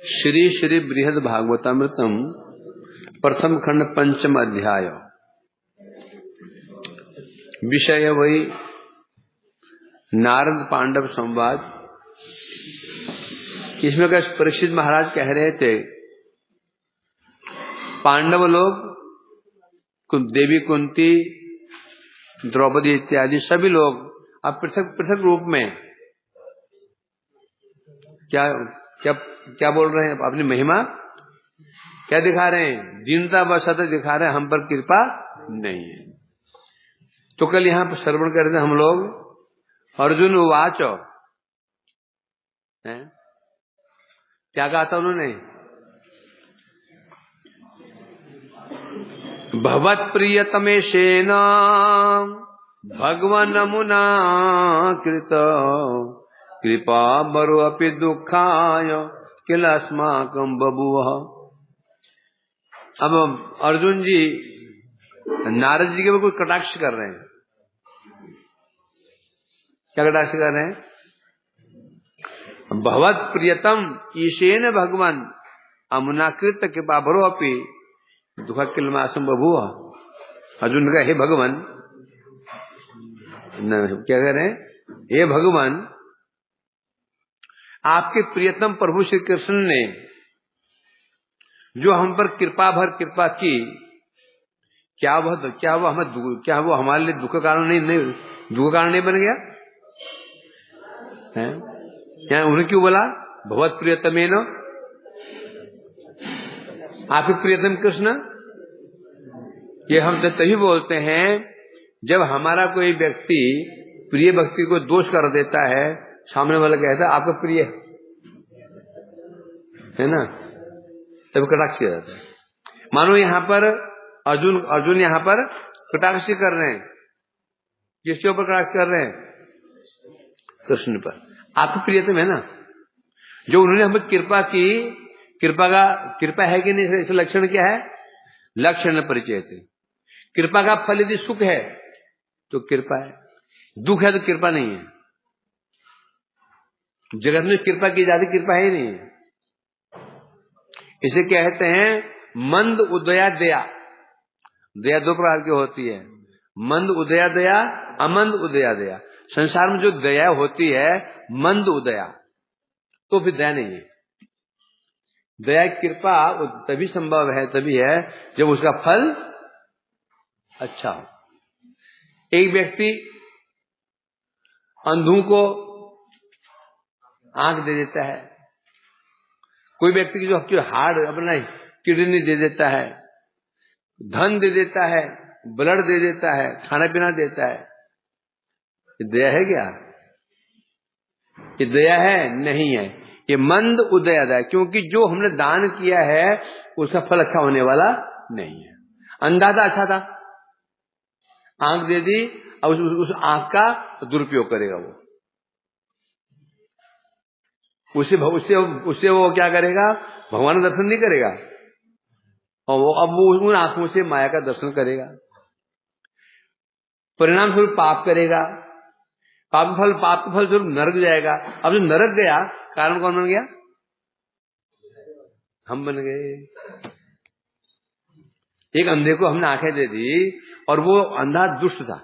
श्री श्री बृहद भागवतामृतम प्रथम खंड पंचम अध्याय। विषय वही नारद पांडव संवाद। इसमें का परीक्षित महाराज कह रहे थे, पांडव लोग, देवी कुंती, द्रौपदी इत्यादि सभी लोग अब पृथक पृथक रूप में क्या क्या क्या बोल रहे हैं, अपनी महिमा क्या दिखा रहे हैं, दीनता बसत दिखा रहे हैं, हम पर कृपा नहीं है। तो कल यहां पर श्रवण कर रहे थे हम लोग, अर्जुन उवाच, क्या कहा था उन्होंने, भवत् प्रियतमेशेन भगवन मुना कृत कृपा बरो अपि दुखाय किल अस्माकं बभूव। अब अर्जुन जी नारद जी के ऊपर कुछ कटाक्ष कर रहे हैं। क्या कटाक्ष कर रहे हैं? भवत् प्रियतम ईशेन भगवान अमुनाकृत कृपा भरो अपि दुख किल मासम बभूव। अर्जुन का हे भगवान, क्या कह रहे हैं, हे भगवान, आपके प्रियतम प्रभु श्री कृष्ण ने जो हम पर कृपा भर कृपा की, क्या वो हमारे लिए दुख कारण नहीं दुख कारण नहीं बन गया है? क्या उन्होंने क्यों बोला भगवत प्रियतमेन, आपके प्रियतम कृष्ण? ये हम तभी बोलते हैं जब हमारा कोई व्यक्ति प्रिय व्यक्ति को दोष कर देता है, सामने वाला कहता है आपका प्रिय है ना, तब कटाक्ष किया जाता है। मानो यहां पर अर्जुन यहां पर कटाक्ष कर रहे हैं। किसके ऊपर कटाक्ष कर रहे हैं? कृष्ण पर। आपकी प्रियतम है ना, जो उन्होंने हमें कृपा की, कृपा है कि नहीं, इसका लक्षण क्या है? लक्षण परिचय थे। कृपा का फल यदि सुख है तो कृपा है, दुख है तो कृपा नहीं है। जगत में कृपा की जाती, कृपा है ही नहीं है। इसे कहते हैं मंद उदया दया। दया दो प्रकार की होती है, मंद उदया दया, अमंद उदया दया। संसार में जो दया होती है मंद उदया, तो फिर दया नहीं है। दया कृपा तभी संभव है, तभी है जब उसका फल अच्छा हो। एक व्यक्ति अंधों को आंख दे देता है, कोई व्यक्ति की जो हार्ट अपना किडनी दे देता है, धन दे देता है, ब्लड दे देता है, खाना पीना देता है, ये दया है क्या? ये दया है? नहीं है। ये मंद उदया दया, क्योंकि जो हमने दान किया है उसका फल अच्छा होने वाला नहीं है। अंधा था, अच्छा था, आंख दे दी, अब उस आंख का दुरुपयोग करेगा वो, उससे वो क्या करेगा? भगवान का दर्शन नहीं करेगा, और वो उन आंखों से माया का दर्शन करेगा, परिणाम स्वरूप पाप करेगा, पाप का फल स्वरूप नरक जाएगा। अब जो नरक गया, कारण कौन बन गया? हम बन गए। एक अंधे को हमने आंखें दे दी और वो अंधा दुष्ट था,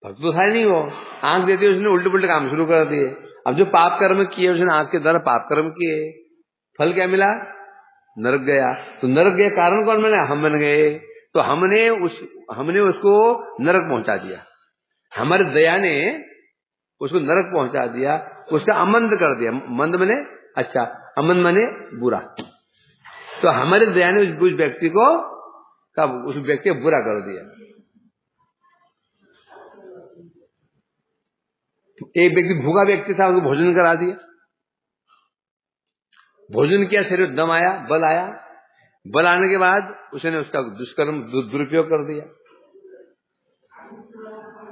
भक्त तो था ही नहीं, वो आंख दे दी, उसने उल्टे पुल्टे काम शुरू कर दिए। अब जो पाप कर्म किए उसने आंख के द्वारा पाप कर्म किए, फल क्या मिला? नरक गया। तो नरक गया, कारण कौन बना? हम बन गए। तो हमने उसको नरक पहुंचा दिया, हमारी दया ने उसको नरक पहुंचा दिया, उसका अमंद कर दिया। मंद मने अच्छा, अमंद मने बुरा। तो हमारी दया ने उस व्यक्ति को बुरा कर दिया। एक व्यक्ति भूखा व्यक्ति था, उसको भोजन करा दिया, भोजन किया, शरीर दम आया, बल आया, बल आने के बाद उसने उसका दुष्कर्म दुरुपयोग कर दिया,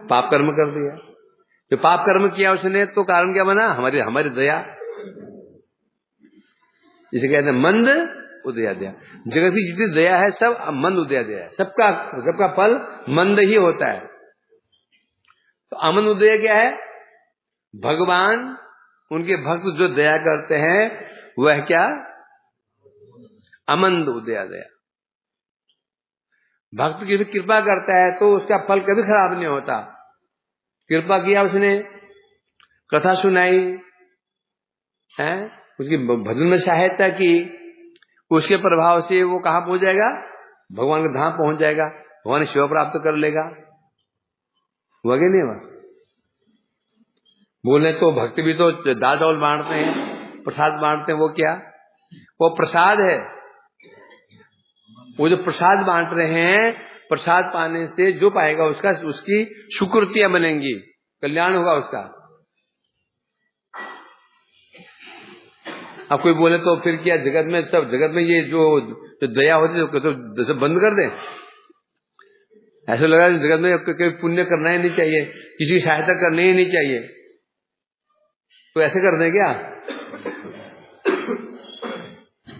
पाप कर्म कर दिया। जो पाप कर्म किया उसने, तो कारण क्या बना? हमारी दया। जिसे कहते हैं मंद उदया दया। जगत की जितनी दया है सब मंद उदया दया है, सबका फल मंद ही होता है। तो अमन उदय क्या है? भगवान उनके भक्त जो दया करते हैं वह क्या? अमंद उदया दया। भक्त की भी कृपा करता है तो उसका फल कभी खराब नहीं होता। कृपा किया उसने, कथा सुनाई है, उसकी भजन में सहायता की, उसके प्रभाव से वो कहां पहुंच जाएगा? भगवान के धाम पहुंच जाएगा, भगवान शिव प्राप्त कर लेगा। वगे नहीं हुआ। बोले तो भक्त भी तो दाल चावल बांटते हैं, प्रसाद बांटते हैं, वो क्या? वो प्रसाद है। वो जो प्रसाद बांट रहे हैं, प्रसाद पाने से जो पाएगा उसका उसकी सुकृतियां बनेंगी, कल्याण होगा उसका। अब कोई बोले तो फिर क्या जगत में ये जो दया होती है तो बंद कर दे? ऐसा लगा जगत में कोई पुण्य करना ही नहीं चाहिए, किसी की सहायता करनी ही नहीं चाहिए, तो ऐसे कर दे क्या?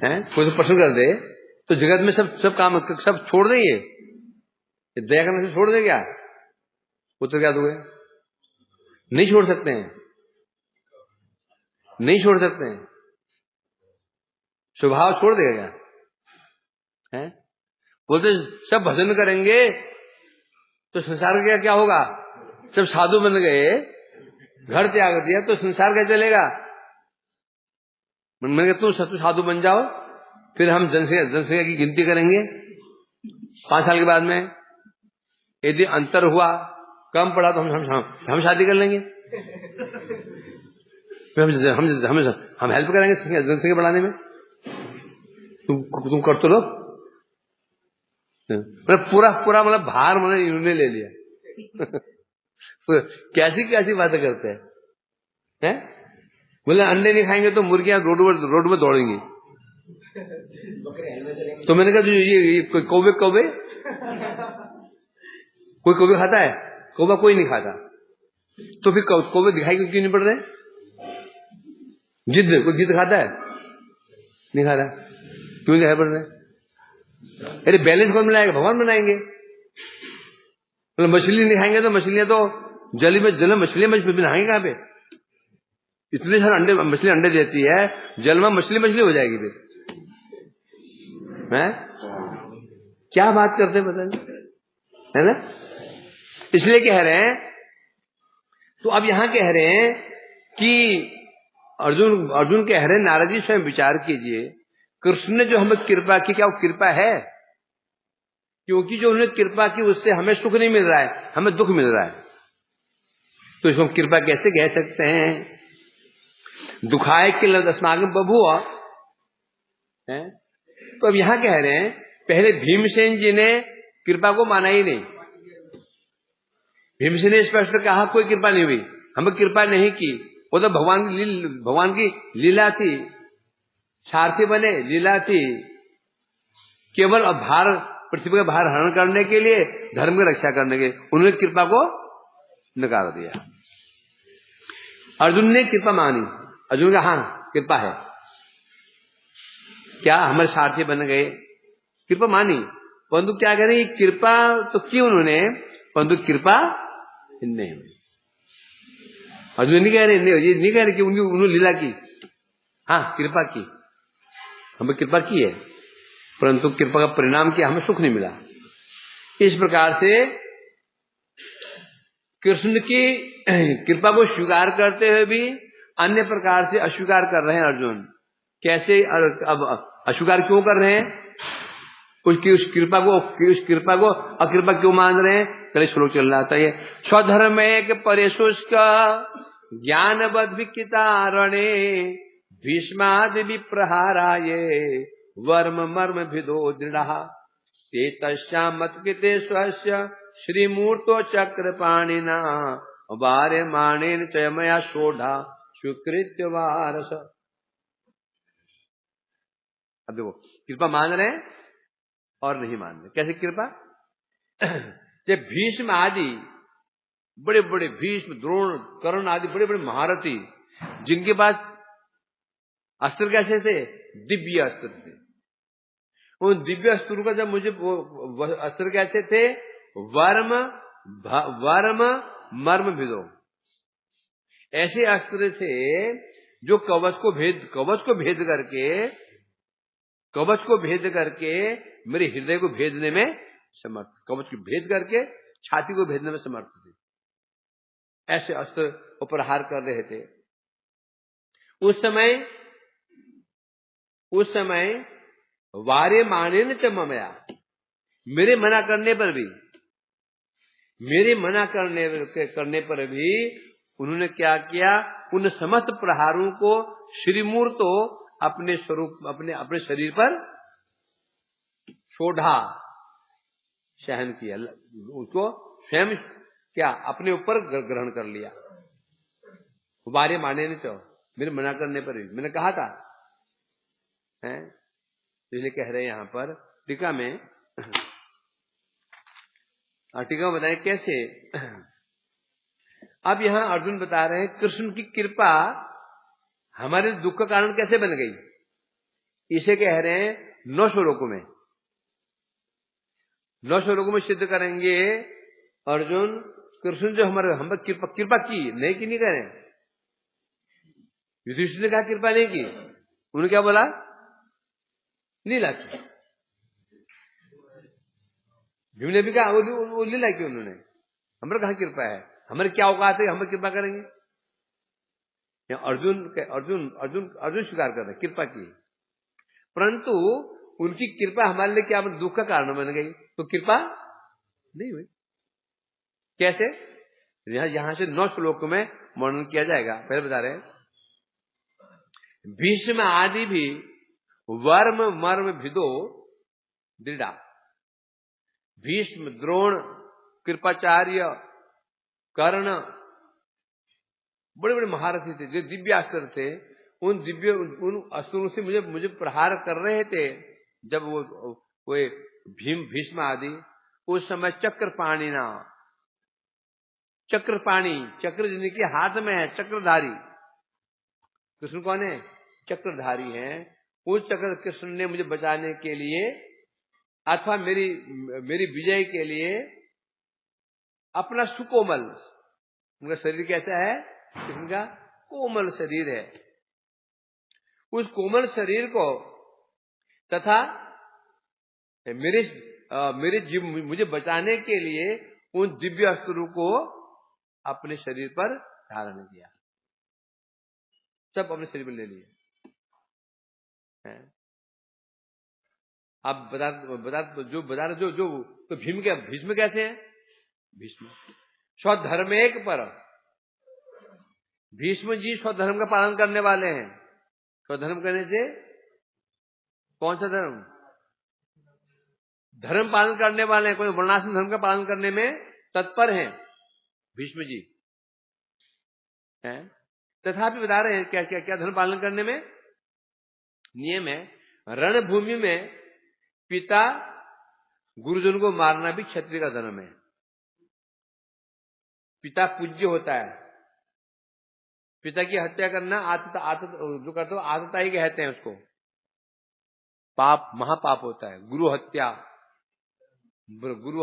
हैं? कोई तो प्रश्न कर दे तो जगत में सब काम सब छोड़ देंगे, दया करने से छोड़ दे क्या? उत्तर क्या दोगे? नहीं छोड़ सकते हैं, नहीं छोड़ सकते हैं। स्वभाव छोड़ देगा क्या? हैं? बोलते सब भजन करेंगे तो संसार का क्या होगा? सब साधु बन गए, घर त्याग दिया तो संसार क्या चलेगा? मैंने कहा तुम साधु बन जाओ, फिर हम जनसंख्या की गिनती करेंगे 5 साल के बाद में। यदि अंतर हुआ, कम पड़ा तो हम शादी कर लेंगे, हम हेल्प करेंगे जनसंख्या बढ़ाने में। तुम कर तो लो। पूरा मतलब भार मैंने इन्होंने ले लिया। कैसी बातें करते हैं? बोले अंडे नहीं खाएंगे तो मुर्गियां रोड में दौड़ेंगी। तो मैंने कहा ये कौवे कोई खाता है? कौवा कोई नहीं खाता। तो फिर कौवे दिखाई क्यों नहीं पड़ रहे? कोई जिद खाता है? नहीं खाता। क्यों दिखाई पड़ रहे? अरे बैलेंस कौन बनाएगा? भगवान बनाएंगे। मछली नहीं खाएंगे तो मछलियां तो जल में मछलियां नहाएंगे कहां पे? इतने सारे मछली अंडे देती है, जल में मछली हो जाएगी फिर। हैं? क्या बात करते हैं पता नहीं, है ना? इसलिए कह रहे हैं, तो अब यहां कह रहे हैं कि अर्जुन कह रहे हैं नारद जी स्वयं विचार कीजिए, कृष्ण ने जो हमें कृपा की, क्या वो कृपा है? क्योंकि जो उन्होंने कृपा की उससे हमें सुख नहीं मिल रहा है, हमें दुख मिल रहा है, तो इसको हम कृपा कैसे कह सकते हैं? दुखाए किल अस्माकं बभूव। तो अब यहां कह रहे हैं, पहले भीमसेन जी ने कृपा को माना ही नहीं। भीमसेन ने स्पष्ट कहा कोई कृपा नहीं हुई, हमें कृपा नहीं की, वो तो भगवान की लीला थी, सारथी बने, लीला थी, केवल भार पृथ्वी का भार हरण करने के लिए, धर्म की रक्षा करने के लिए उन्होंने कृपा को नकार दिया। अर्जुन ने कृपा मानी, अर्जुन का हाँ कृपा है, क्या हमारे सारथी बन गए, कृपा मानी, परंतु क्या कह रहे हैं, कृपा तो की उन्होंने, परंतु कृपा नहीं हुई। अर्जुन नहीं कह रहे, नहीं कह रहे कि उन्होंने लीला की, हाँ कृपा की, हमें कृपा की है, परंतु कृपा का परिणाम क्या, हमें सुख नहीं मिला। इस प्रकार से कृष्ण की कृपा को स्वीकार करते हुए भी अन्य प्रकार से अस्वीकार कर रहे हैं अर्जुन। कैसे? अब अस्वीकार क्यों कर रहे हैं? उस कृपा को अकृपा क्यों मान रहे हैं? कल श्लोक चल रहा था ये, स्वधर्म एक परेशुष्क ज्ञानवद विकितारणे भीष्मादि विप्रहाराये वर्म मर्म भिदो दृढ़ा ते तस्यामत्कृते स्वस्य श्रीमूर्तो चक्रपाणिना वारे माणेन चयमया सोढ़ा स्वीकृत्य वारस। अब देखो, कृपा मान रहे हैं और नहीं मान रहे। कैसे कृपा? जब भीष्म आदि बड़े बड़े, भीष्म, द्रोण, कर्ण आदि बड़े बड़े महारथी, जिनके पास अस्त्र कैसे थे? दिव्य अस्त्र थे। उन दिव्य अस्त्रों का जब मुझे अस्त्र कैसे थे? वर्म मर्म भिदो, ऐसे अस्त्र थे जो कवच को भेद करके मेरे हृदय को भेदने में समर्थ, कवच को भेद करके छाती को भेदने में समर्थ थे। ऐसे अस्त्र उपहार कर रहे थे। उस समय वारे माने न चमया, मेरे मना करने पर भी उन्होंने क्या किया, उन समस्त प्रहारों को श्रीमूर्त तो अपने शरीर पर शोढ़ा, सहन किया, उसको स्वयं क्या अपने ऊपर ग्रहण कर लिया। वारे माने न चो, मेरे मना करने पर भी, मैंने कहा था हैं, इसलिए कह रहे हैं यहां पर टीका में, टीका में बताएं कैसे। अब यहां अर्जुन बता रहे हैं कृष्ण की कृपा हमारे दुख का कारण कैसे बन गई, इसे कह रहे हैं 9 श्लोकों में। 9 श्लोकों में सिद्ध करेंगे अर्जुन, कृष्ण जो हमारे हम पर कृपा की, नहीं की नहीं करें। युधिष्ठिर ने कहा कृपा नहीं की, उन्होंने क्या बोला, लीला की। भीम ने भी कहा वो लीला की, उन्होंने हमारे कहा कृपा है, हमारे क्या औकात है, हम कृपा करेंगे। अर्जुन स्वीकार कर रहे कृपा की, परंतु उनकी कृपा हमारे लिए क्या दुख का कारण बन गई, तो कृपा नहीं हुई। कैसे, यहां से 9 श्लोकों में वर्णन किया जाएगा। पहले बता रहे हैं, भीष्म आदि भी वर्म मर्म भिदो दृढ़ा। भीष्म, द्रोण, कृपाचार्य, कर्ण बड़े बड़े महारथी थे, जो दिव्य अस्त्र थे। उन अस्त्रों से मुझे प्रहार कर रहे थे। जब वो भीष्म आदि, उस समय चक्रपाणी, चक्र जिनके हाथ में है, चक्रधारी कृष्ण कौन है, चक्रधारी हैं। उस चक्र कृष्ण ने मुझे बचाने के लिए अथवा मेरी विजय के लिए अपना सुकोमल, उनका शरीर कैसा है, कृष्ण का कोमल शरीर है, उस कोमल शरीर को तथा मुझे बचाने के लिए उन दिव्य अस्त्रों को अपने शरीर पर धारण किया, सब अपने शरीर पर ले लिए। अब तो भीष्म कैसे हैं, भीष्म स्वधर्मेक पर, भीष्म जी स्वधर्म का पालन करने वाले हैं। स्वधर्म करने से कौन सा धर्म, धर्म पालन करने वाले हैं, कोई वर्णाश्रम धर्म का पालन करने में तत्पर हैं भीष्म जी हैं। तथापि बता रहे हैं क्या धर्म पालन करने में नियम है। रणभूमि में पिता गुरुजन को मारना भी क्षत्रिय का धर्म है। पिता पूज्य होता है, पिता की हत्या करना जो कहते हो आतताई कहते हैं उसको, पाप, महापाप होता है। गुरु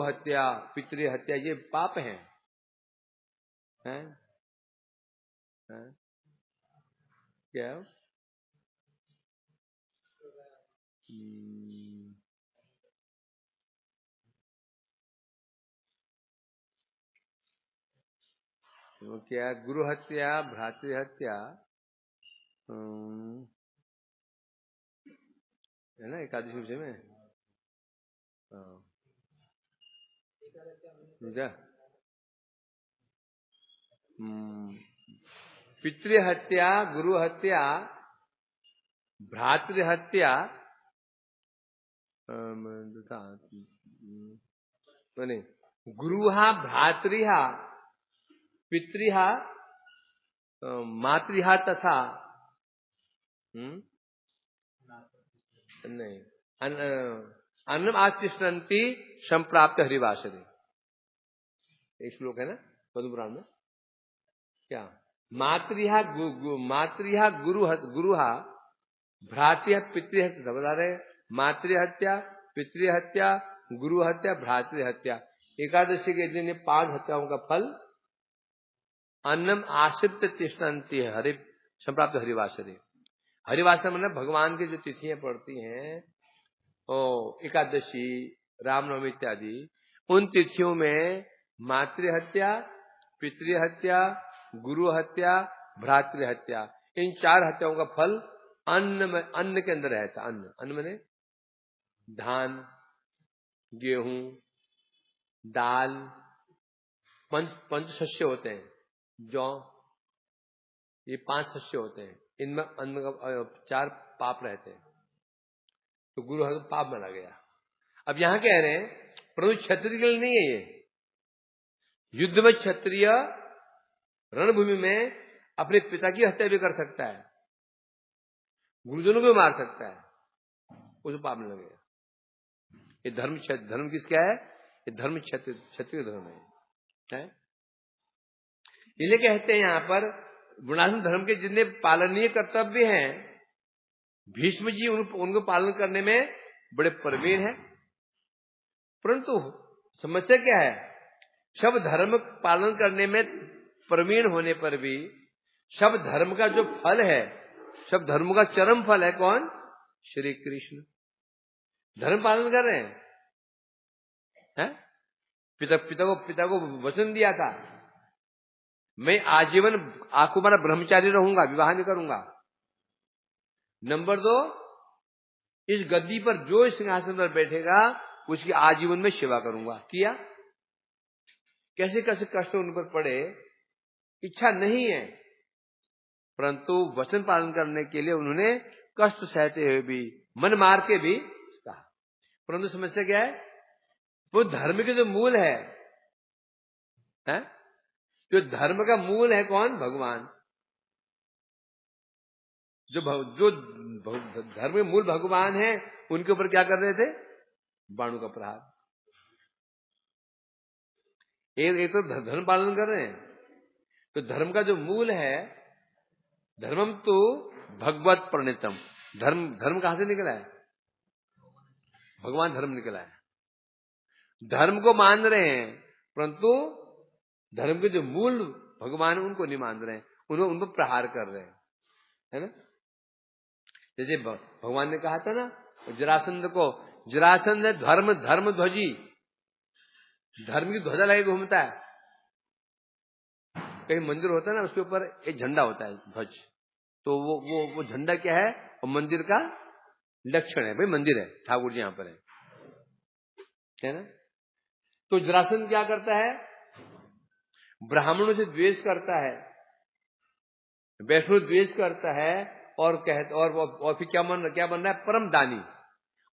हत्या, पितृ हत्या, ये पाप हैं। क्या वो क्या, गुरु हत्या, भ्रातृ हत्या है ना, एकादशी विषय में पितृ हत्या, गुरु हत्या, भ्रातृ हत्या, गुरुहा, भ्रातृहा, पितृहा, मातृहा तथा नहीं अन्नम आतिष्ठन्ति संप्राप्त हरिवासरे, एक श्लोक है ना पद्म पुराण में। क्या, मातृहा गुरुहा, भ्रातृ पितृहत्या, बता रहे मातृहत्या, पितृहत्या, गुरु हत्या, भ्रातृ हत्या। एकादशी के दिन 5 हत्याओं का फल अन्नम आश्रित तिष्ठन्ति हरि संप्राप्त हरिवासरे। हरिवासर मतलब भगवान की जो तिथियां पड़ती हैं, एकादशी, रामनवमी इत्यादि, उन तिथियों में मातृहत्या, पितृहत्या, गुरु हत्या, भ्रातृ हत्या, इन 4 हत्याओं का फल अन्न के अंदर रहता। अन्न मैंने धान, गेहूं, दाल, पंच शस्य होते हैं, जौ, ये 5 शस्य होते हैं। इनमें अन्न का 4 पाप रहते हैं, तो गुरु हत्या पाप माना गया। अब यहां कह रहे हैं परंतु क्षत्रिय के लिए नहीं है ये। युद्ध में क्षत्रिय रणभूमि में अपने पिता की हत्या भी कर सकता है, गुरुजनों को भी मार सकता है, उसे पाप नहीं लगेगा। ये धर्म किसका है? ये धर्म क्षत्रिय धर्म है? इसलिए कहते हैं यहां पर वर्णाश्रम धर्म के जितने पालनीय कर्तव्य हैं, भीष्म जी उनको पालन करने में बड़े प्रवीण हैं। परंतु समस्या क्या है? सब धर्म पालन करने में प्रवीण होने पर भी सब धर्म का जो फल है, सब धर्मों का चरम फल है कौन? श्री कृष्ण। धर्म पालन कर रहे हैं? पिता को वचन दिया था, मैं आजीवन आपको मारा ब्रह्मचारी रहूंगा, विवाह नहीं करूंगा। नंबर 2, इस गद्दी पर जो सिंहासन पर बैठेगा उसकी आजीवन में सेवा करूंगा। किया? कैसे कैसे कष्ट उन पर पड़े, इच्छा नहीं है, परंतु वचन पालन करने के लिए उन्होंने कष्ट सहते हुए भी, मन मार के भी कहा। परंतु समस्या क्या है? वो धर्म के जो मूल है? जो धर्म का मूल है कौन? भगवान। जो धर्म के मूल भगवान है, उनके ऊपर क्या कर रहे थे? बाणों का प्रहार। एक तो धर्म पालन कर रहे हैं, तो धर्म का जो मूल है, धर्मम तो भगवत प्रणीतम। धर्म कहां से निकला है? भगवान धर्म निकला है। धर्म को मान रहे हैं, परंतु धर्म के जो मूल भगवान उनको नहीं मान रहे हैं, उन पर प्रहार कर रहे हैं, है ना? जैसे भगवान ने कहा था ना जरासंध को, जरासंध है धर्म ध्वजी, धर्म की ध्वजा लगे घूमता है। कहीं मंदिर होता है ना, उसके ऊपर एक झंडा होता है, ध्वज, तो वो झंडा क्या है? और मंदिर का लक्षण है, भाई मंदिर है, ठाकुर जी यहां पर है ना? तो जरासंध क्या करता है? ब्राह्मणों से द्वेष करता है, वैष्णव द्वेष करता है, और फिर क्या बन रहा है? परम दानी।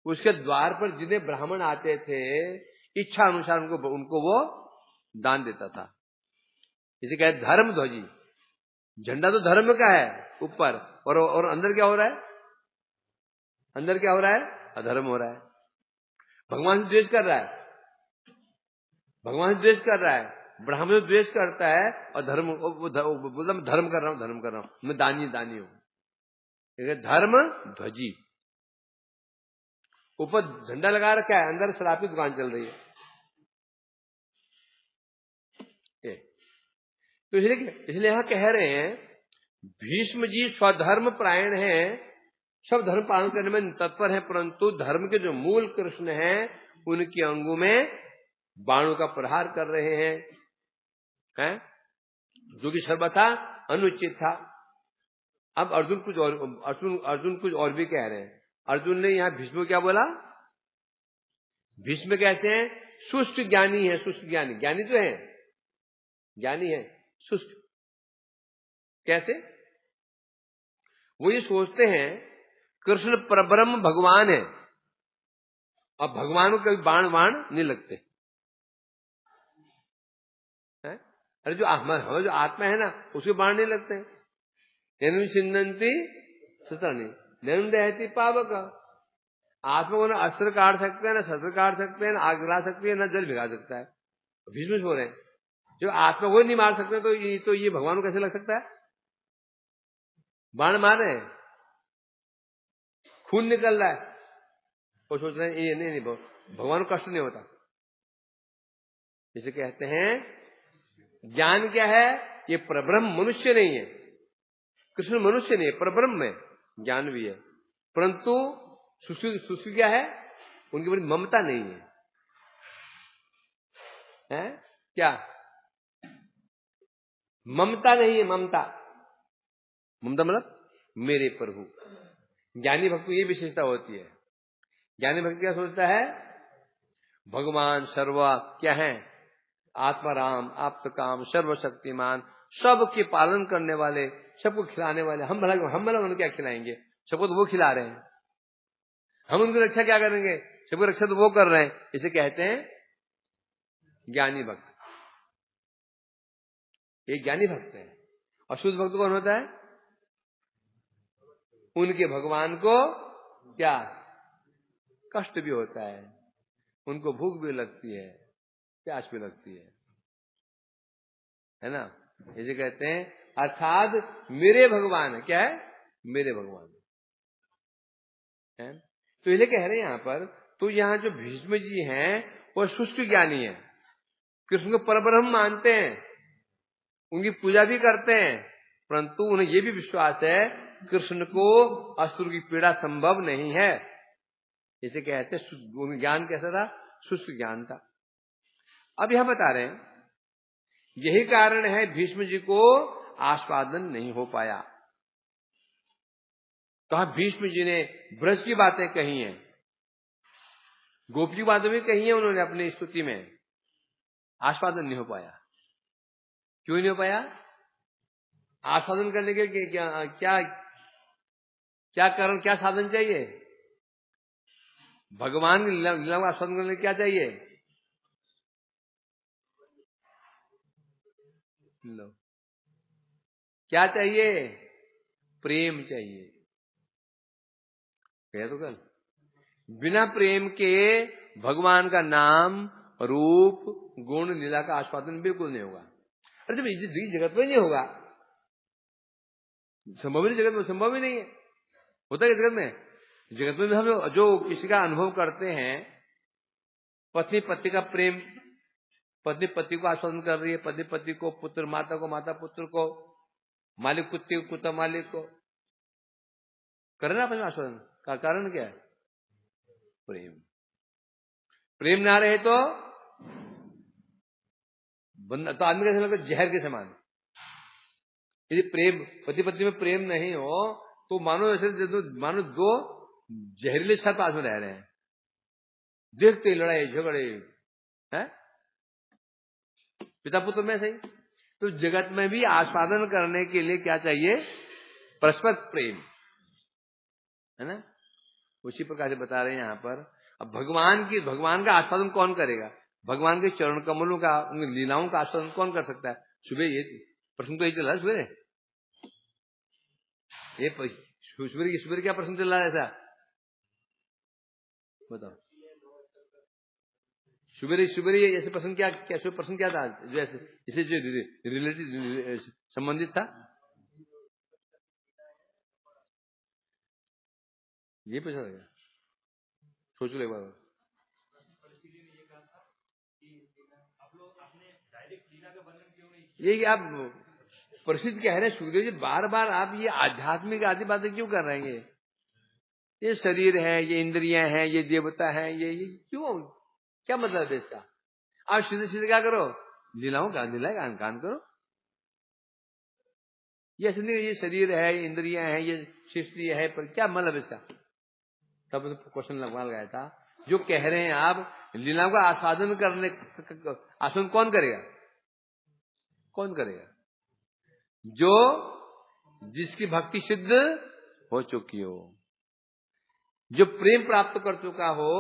उसके द्वार पर जिन्हें ब्राह्मण आते थे, इच्छा अनुसार उनको वो दान देता था। इसे कहते धर्म ध्वजी। झंडा तो धर्म का है ऊपर, और अंदर क्या हो रहा है? अंदर क्या हो रहा है? अधर्म हो रहा है। भगवान से द्वेष कर रहा है, भगवान से द्वेष कर रहा है, ब्राह्मण से द्वेष करता है, और बोलता मैं धर्म कर रहा हूं, मैं दानी हूं। धर्म ध्वजी, ऊपर झंडा लगा रखा है, अंदर शराब की दुकान चल रही है। तो इसलिए यहां कह रहे हैं भीष्म जी स्वधर्म परायण हैं, सब धर्म पालन करने में तत्पर हैं, परंतु धर्म के जो मूल कृष्ण हैं उनके अंगों में बाणों का प्रहार कर रहे हैं, जो कि सर्वथा अनुचित था। अब अर्जुन कुछ और भी कह रहे हैं। अर्जुन ने यहां भीष्म को क्या बोला? भीष्म कैसे हैं? शुष्क ज्ञानी है, शुष्क ज्ञानी तो है, ज्ञानी है, शुष्क। कैसे? वो ये सोचते हैं कृष्ण परब्रह्म भगवान है, और भगवान को कभी बाण नहीं लगते हैं? अरे जो आत्मा है ना, उसके बाण नहीं लगते हैं। नैनु सिन्नंती सतरणी नैनु दहती पावक। आत्मा को ना अस्त्र काट सकते हैं, ना शस्त्र काट सकते हैं, ना आग जला सकते हैं, ना जल भिगा सकता है। भीष्म हो रहे हैं जो आत्मा को नहीं मार सकते, तो ये भगवान को कैसे लग सकता है? बाण मार रहे हैं, खून निकल रहा है, वो सोच रहे हैं ये नहीं भगवान को कष्ट नहीं होता। इसे कहते हैं ज्ञान क्या है? ये परब्रह्म मनुष्य नहीं है, कृष्ण मनुष्य नहीं है, परब्रह्म है, ज्ञान भी है, परंतु सुश्री क्या है, उनके प्रति ममता नहीं है, हैं? क्या ममता नहीं है, ममता मतलब मेरे प्रभु। ज्ञानी भक्त को ये विशेषता होती है। ज्ञानी भक्त क्या सोचता है, भगवान सर्वा क्या है, आत्माराम, आप्तकाम, सर्वशक्तिमान, सबके पालन करने वाले, सबको खिलाने वाले। हम भला उन्हें क्या खिलाएंगे, सबको तो वो खिला रहे हैं, हम उनकी रक्षा क्या करेंगे, सबकी रक्षा तो वो कर रहे हैं। इसे कहते हैं ज्ञानी भक्त। ये ज्ञानी भक्त है। अशुद्ध भक्त कौन होता है, उनके भगवान को क्या कष्ट भी होता है, उनको भूख भी लगती है, प्यास भी लगती है ना। इसे कहते हैं अर्थात मेरे भगवान है, क्या है, मेरे भगवान है। तो इसे कह रहे हैं यहां पर, तो यहां जो भीष्म जी हैं वो शुष्क ज्ञानी है, कृष्ण को परब्रह्म मानते हैं, उनकी पूजा भी करते हैं, परंतु उन्हें यह भी विश्वास है कृष्ण को असुर की पीड़ा संभव नहीं है। इसे कहते हैं ज्ञान कैसा था, शुष्क ज्ञान था। अब यहां बता रहे हैं यही कारण है भीष्म जी को आस्वादन नहीं हो पाया। कहा भीष्म जी ने ब्रज की बातें कही हैं, गोप की बातें भी कही हैं उन्होंने अपनी स्तुति में, आस्वादन नहीं हो पाया। क्यों नहीं हो पाया, आस्वादन करने के क्या क्या क्या कारण, क्या साधन चाहिए, भगवान की लीला का आस्वादन करने क्या चाहिए, लो क्या चाहिए, प्रेम चाहिए। कह तो कल बिना प्रेम के भगवान का नाम, रूप, गुण, लीला का आस्वादन बिल्कुल नहीं होगा। अरे जब इस जगत में नहीं होगा, संभव ही नहीं, जगत में संभव ही नहीं है। होता है जगत में, जगत में भी हम जो किसी का अनुभव करते हैं, पत्नी पति का प्रेम, पत्नी पति को आस्वादन कर रही है, पति पति को, पुत्र माता को, माता पुत्र को, मालिक कुत्ते को, कुत्ता मालिक को, कर रहे ना अपने आस्वादन का कारण क्या है, प्रेम। प्रेम ना रहे तो बंदा तो आदमी कैसे लगता है, जहर के समान। यदि प्रेम, पति पत्नी में प्रेम नहीं हो तो मानो ऐसे, मानो दो जहरीले सर्प पास में रह रहे हैं, देखते लड़ाई झगड़े हैं, पिता पुत्र में सही। तो जगत में भी आस्वादन करने के लिए क्या चाहिए, परस्पर प्रेम, है ना। उसी प्रकार से बता रहे हैं यहां पर। अब भगवान का आस्वादन कौन करेगा, भगवान के चरण कमलों का, उनकी लीलाओं का आस्वादन कौन कर सकता है। सुबह ये प्रश्न तो यही चल रहा है, सुबह ये सुबह क्या प्रश्न चल रहा है ऐसा बताओ। सुबह ऐसे प्रश्न क्या क्या प्रश्न क्या था, जो ऐसे इसे जो रिलेटेड संबंधित था, ये पूछा था क्या, सोच लो एक बार। ये आप प्रसिद्ध कह रहे हैं सुखदेव जी, बार बार आप ये आध्यात्मिक आदि बातें क्यों कर रहे हैं। ये शरीर है, ये इंद्रियां हैं, ये देवता है, ये क्यों, क्या मतलब है इसका। आप सीधे सीधे क्या करो, लीलाओं का गान करो। ये ऐसे नहीं, ये शरीर है, ये इंद्रियां हैं, ये सृष्टि है, पर क्या मतलब इसका। तब तो क्वेश्चन लगवा लगाया था, जो कह रहे हैं आप लीलाओं का आस्वादन करने, आस्वादन कौन करेगा, कौन करेगा, जो जिसकी भक्ति सिद्ध हो चुकी हो, जो प्रेम प्राप्त कर चुका हो,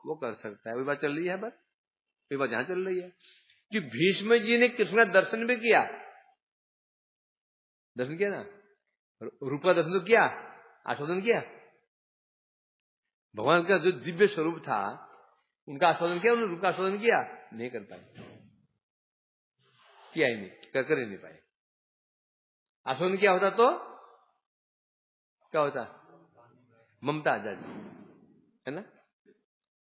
वो कर सकता है। वही बात चल रही है, बस वही बात यहां चल रही है कि भीष्म जी ने कृष्ण का दर्शन भी किया, दर्शन किया ना, रूप का दर्शन तो किया, आस्वादन किया, भगवान का जो दिव्य स्वरूप था उनका आस्वादन किया, उन्होंने रूप का आस्वादन किया, नहीं कर पाए, किया ही नहीं, कर ही नहीं पाए। आस्वादन किया होता तो क्या होता, ममता आ जाती है ना।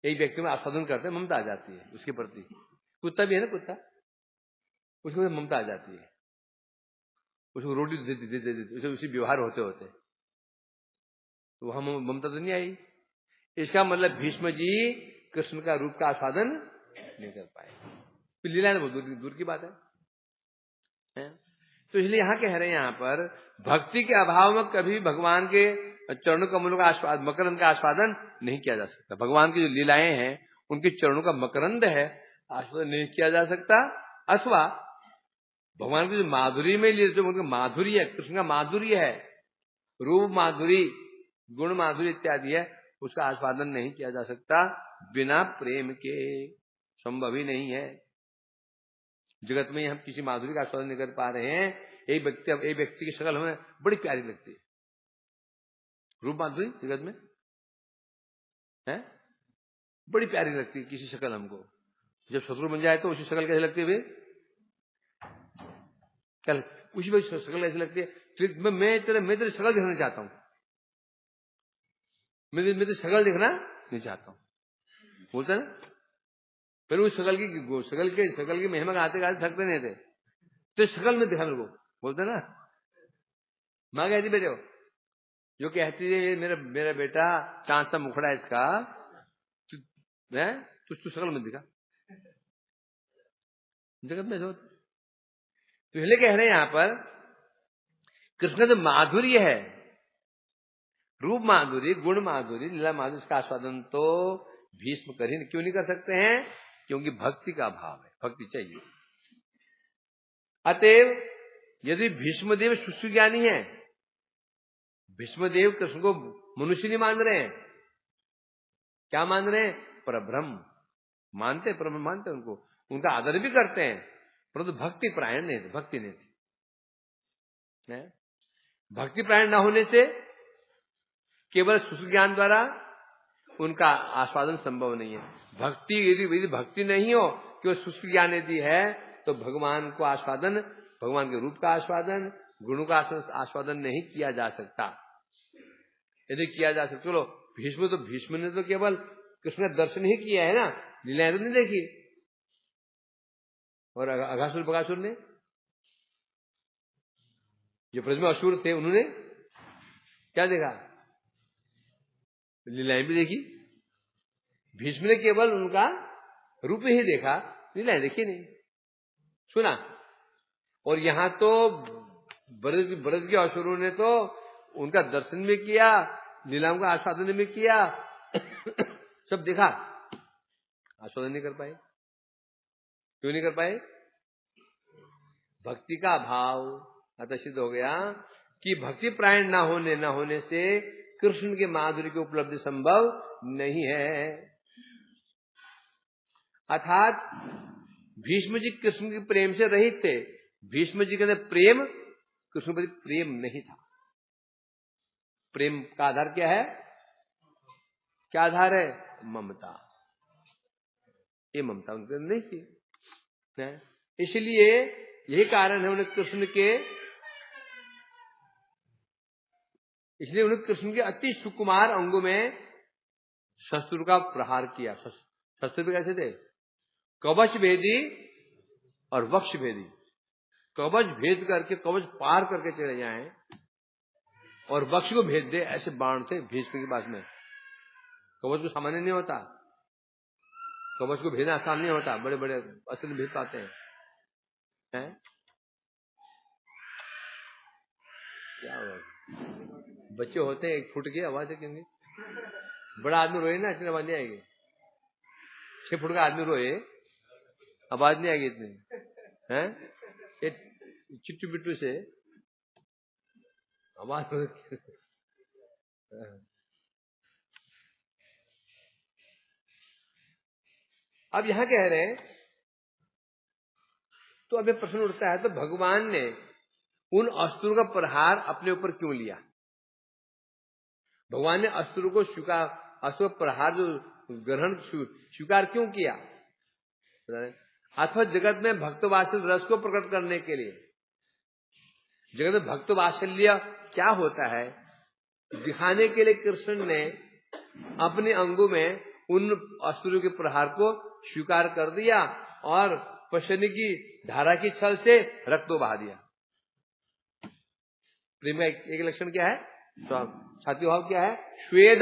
एक व्यक्ति में आस्वादन करते हैं, ममता आ जाती है उसके प्रति। कुत्ता भी है ना, कुत्ता, उसको ममता आ जाती है, उसको रोटी दे उसे उसी व्यवहार होते होते तो वहां ममता तो नहीं आई। इसका मतलब भीष्म जी कृष्ण का रूप का आस्वादन नहीं कर पाए। लीला ने बहुत दूर की बात है? तो इसलिए यहां कह रहे हैं, यहां पर भक्ति के अभाव में कभी भगवान के चरणों कमलों का आस्वाद मकरंद का आस्वादन नहीं किया जा सकता। भगवान की जो लीलाएं हैं उनके चरणों का मकरंद है, आस्वादन नहीं किया जा सकता। अथवा भगवान की जो माधुरी में जो उनका माधुर्य है, कृष्ण का माधुर्य है, रूप माधुरी, गुण माधुरी इत्यादि है, उसका आस्वादन नहीं किया जा सकता बिना प्रेम के, संभव ही नहीं है। जगत में हम किसी माधुरी का आस्वादन नहीं कर पा रहे हैं। एक व्यक्ति की शक्ल हमें बड़ी प्यारी लगती है, रूप माधुरी जगत में है, बड़ी प्यारी लगती है किसी शक्ल हमको। जब शत्रु बन जाए तो उसी शक्ल कैसे लगती है? क्या उसी शक्ल कैसी लगती है? मैं तेरी शक्ल देखना चाहता हूं, मैं तेरी शक्ल देखना नहीं चाहता हूं, बोलता ना। फिर उस शक्ल की महिमा गाते गाते थकते नहीं थे, तो शक्ल में दिखा मेरे को, बोलते ना। माँ कहती बेटे हो, जो कहती है मेरा बेटा चांद सा मुखड़ा है इसका, तू शक्ल में दिखा। जगत में होता तो इसलिए कह रहे हैं यहां पर कृष्ण जो माधुर्य है, रूप माधुरी, गुण माधुरी, लीला माधुरी, इसका आस्वादन तो भीष्म क्यों नहीं कर सकते हैं? क्योंकि भक्ति का अभाव है, भक्ति चाहिए। अतएव यदि भीष्मदेव सुश्री ज्ञानी है, भीष्मदेव कृष्ण को मनुष्य नहीं मान रहे हैं, क्या मान रहे हैं? परब्रह्म मानते, परब्रह्म मानते उनको, उनका आदर भी करते हैं, परंतु भक्ति प्रायण नहीं थे, भक्ति नहीं थी। भक्ति प्रायण न होने से केवल सुश्री ज्ञान द्वारा उनका आस्वादन संभव नहीं है। भक्ति यदि भक्ति नहीं हो, केवल सुश्री ज्ञान यदि है, तो भगवान को आस्वादन, भगवान के रूप का आस्वादन, गुणों का आस्वादन नहीं किया जा सकता। यदि किया जा सकता, चलो भीष्म ने तो केवल कृष्ण का दर्शन ही किया है ना, लीलाएं तो नहीं देखी। और अघासुर बगासुर ने, जो ब्रज में असुर थे, उन्होंने क्या देखा? लीलाएं भी देखी। भीष्म ने केवल उनका रूप ही देखा, लीलाएं देखी नहीं, सुना। और यहां तो ब्रज के असुरों ने तो उनका दर्शन भी किया, लीलाओं का आस्वादन भी किया, सब देखा, आस्वादन नहीं कर पाए। क्यों नहीं कर पाए? भक्ति का अभाव। अतः सिद्ध हो गया कि भक्ति प्रायण न होने से कृष्ण के माधुर्य की उपलब्धि संभव नहीं है। अर्थात भीष्म जी कृष्ण के प्रेम से रहित थे। भीष्म जी के अंदर प्रेम, कृष्ण प्रति प्रेम नहीं था। प्रेम का आधार क्या है? क्या आधार है? ममता। ये ममता उनके अंदर नहीं थी, इसलिए यही कारण है उन्हें कृष्ण के अति सुकुमार अंगों में शस्त्र का प्रहार किया। शस्त्र भी कैसे थे? कवच भेदी और वक्ष भेदी। कवच भेद करके, कवच पार करके चले जाएं और वक्ष को भेद दे, ऐसे बाण थे भीष्म के पास में। कवच को सामान्य नहीं होता, कवच को भेदना आसान नहीं होता, बड़े बड़े अस्त्र भेद पाते हैं। क्या होगा? बच्चे होते हैं, 1 फुट की आवाज है क्योंकि बड़ा आदमी रोए ना, इतनी आवाज नहीं आएगी। 6 फुट का आदमी रोए, आवाज नहीं आएगी इतनी, है? चिट्टू बिट्टू से आवाज अब यहां कह रहे हैं, तो अब प्रश्न उठता है, तो भगवान ने उन अस्त्रों का प्रहार अपने ऊपर क्यों लिया? भगवान ने अस्त्रों को स्वीकार, अस्त्रों का प्रहार जो ग्रहण स्वीकार क्यों किया? अथवा जगत में भक्त वात्सल्य रस को प्रकट करने के लिए। जगत में भक्त वात्सल्य क्या होता है दिखाने के लिए कृष्ण ने अपने अंगों में उन अस्त्रों के प्रहार को स्वीकार कर दिया और पश्चिमी की धारा की छल से रक्त बहा दिया। प्रेम का एक लक्षण क्या है? छाती भाव क्या है? श्वेद,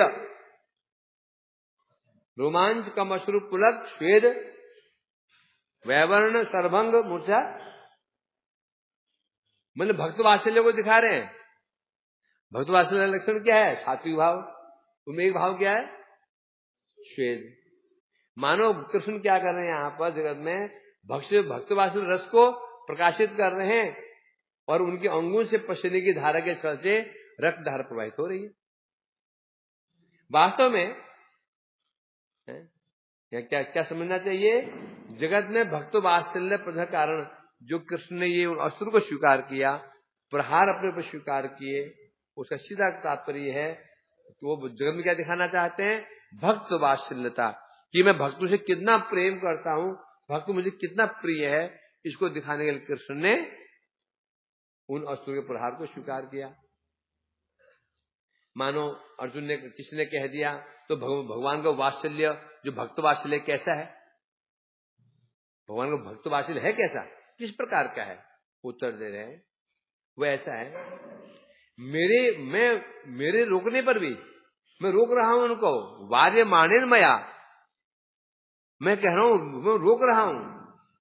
रोमांच कम अश्रु पुलक श्वेद वैवर्ण सर्वंग मूर्छा। मतलब भक्त वात्सल्य को दिखा रहे हैं। भक्त वात्सल्य का लक्षण क्या है? सात्विक भाव। उनमें एक भाव क्या है? श्वेद। मानो कृष्ण क्या कर रहे हैं यहां पर जगत में? भक्त वात्सल्य रस को प्रकाशित कर रहे हैं और उनके अंगों से पसीने की धारा के चलते रक्त धारा प्रवाहित हो रही है। वास्तव में क्या क्या समझना चाहिए? जगत में भक्त वात्सल्य प्रधान कारण जो कृष्ण ने ये असुर को स्वीकार किया, प्रहार अपने ऊपर स्वीकार किए, उसका सीधा तात्पर्य है तो वो जगत में क्या दिखाना चाहते हैं? भक्त वात्सल्यता, कि मैं भक्तों से कितना प्रेम करता हूं, भक्त मुझे कितना प्रिय है, इसको दिखाने के लिए कृष्ण ने उन असुर के प्रहार को स्वीकार किया। मानो अर्जुन ने किसी ने कह दिया तो भगवान का वात्सल्य, जो भक्त वात्सल्य कैसा है? भगवान का भक्त वात्सल्य है कैसा, किस प्रकार का है? उत्तर दे रहे हैं वो ऐसा है, मेरे रोकने पर भी मैं रोक रहा हूं उनको, वार्य मानेन मया, मैं कह रहा हूं, मैं रोक रहा हूं।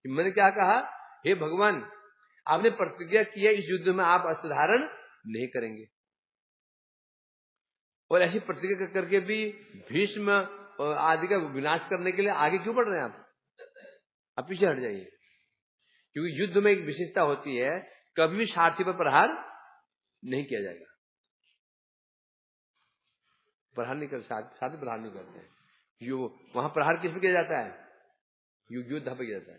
मैंने क्या कहा? हे भगवान, आपने प्रतिज्ञा किया इस युद्ध में आप अस्त्र धारण नहीं करेंगे, और ऐसी प्रतिज्ञा करके भी भीष्म आदि का विनाश करने के लिए आगे क्यों बढ़ रहे हैं आप पीछे हट जाइए। क्योंकि युद्ध में एक विशेषता होती है, कभी भी सारथी पर प्रहार नहीं किया जाएगा। प्रहार नहीं कर, सारथी प्रहार नहीं करते हैं। वहां प्रहार किस पे किया जाता है? योद्धा पे किया जाता है।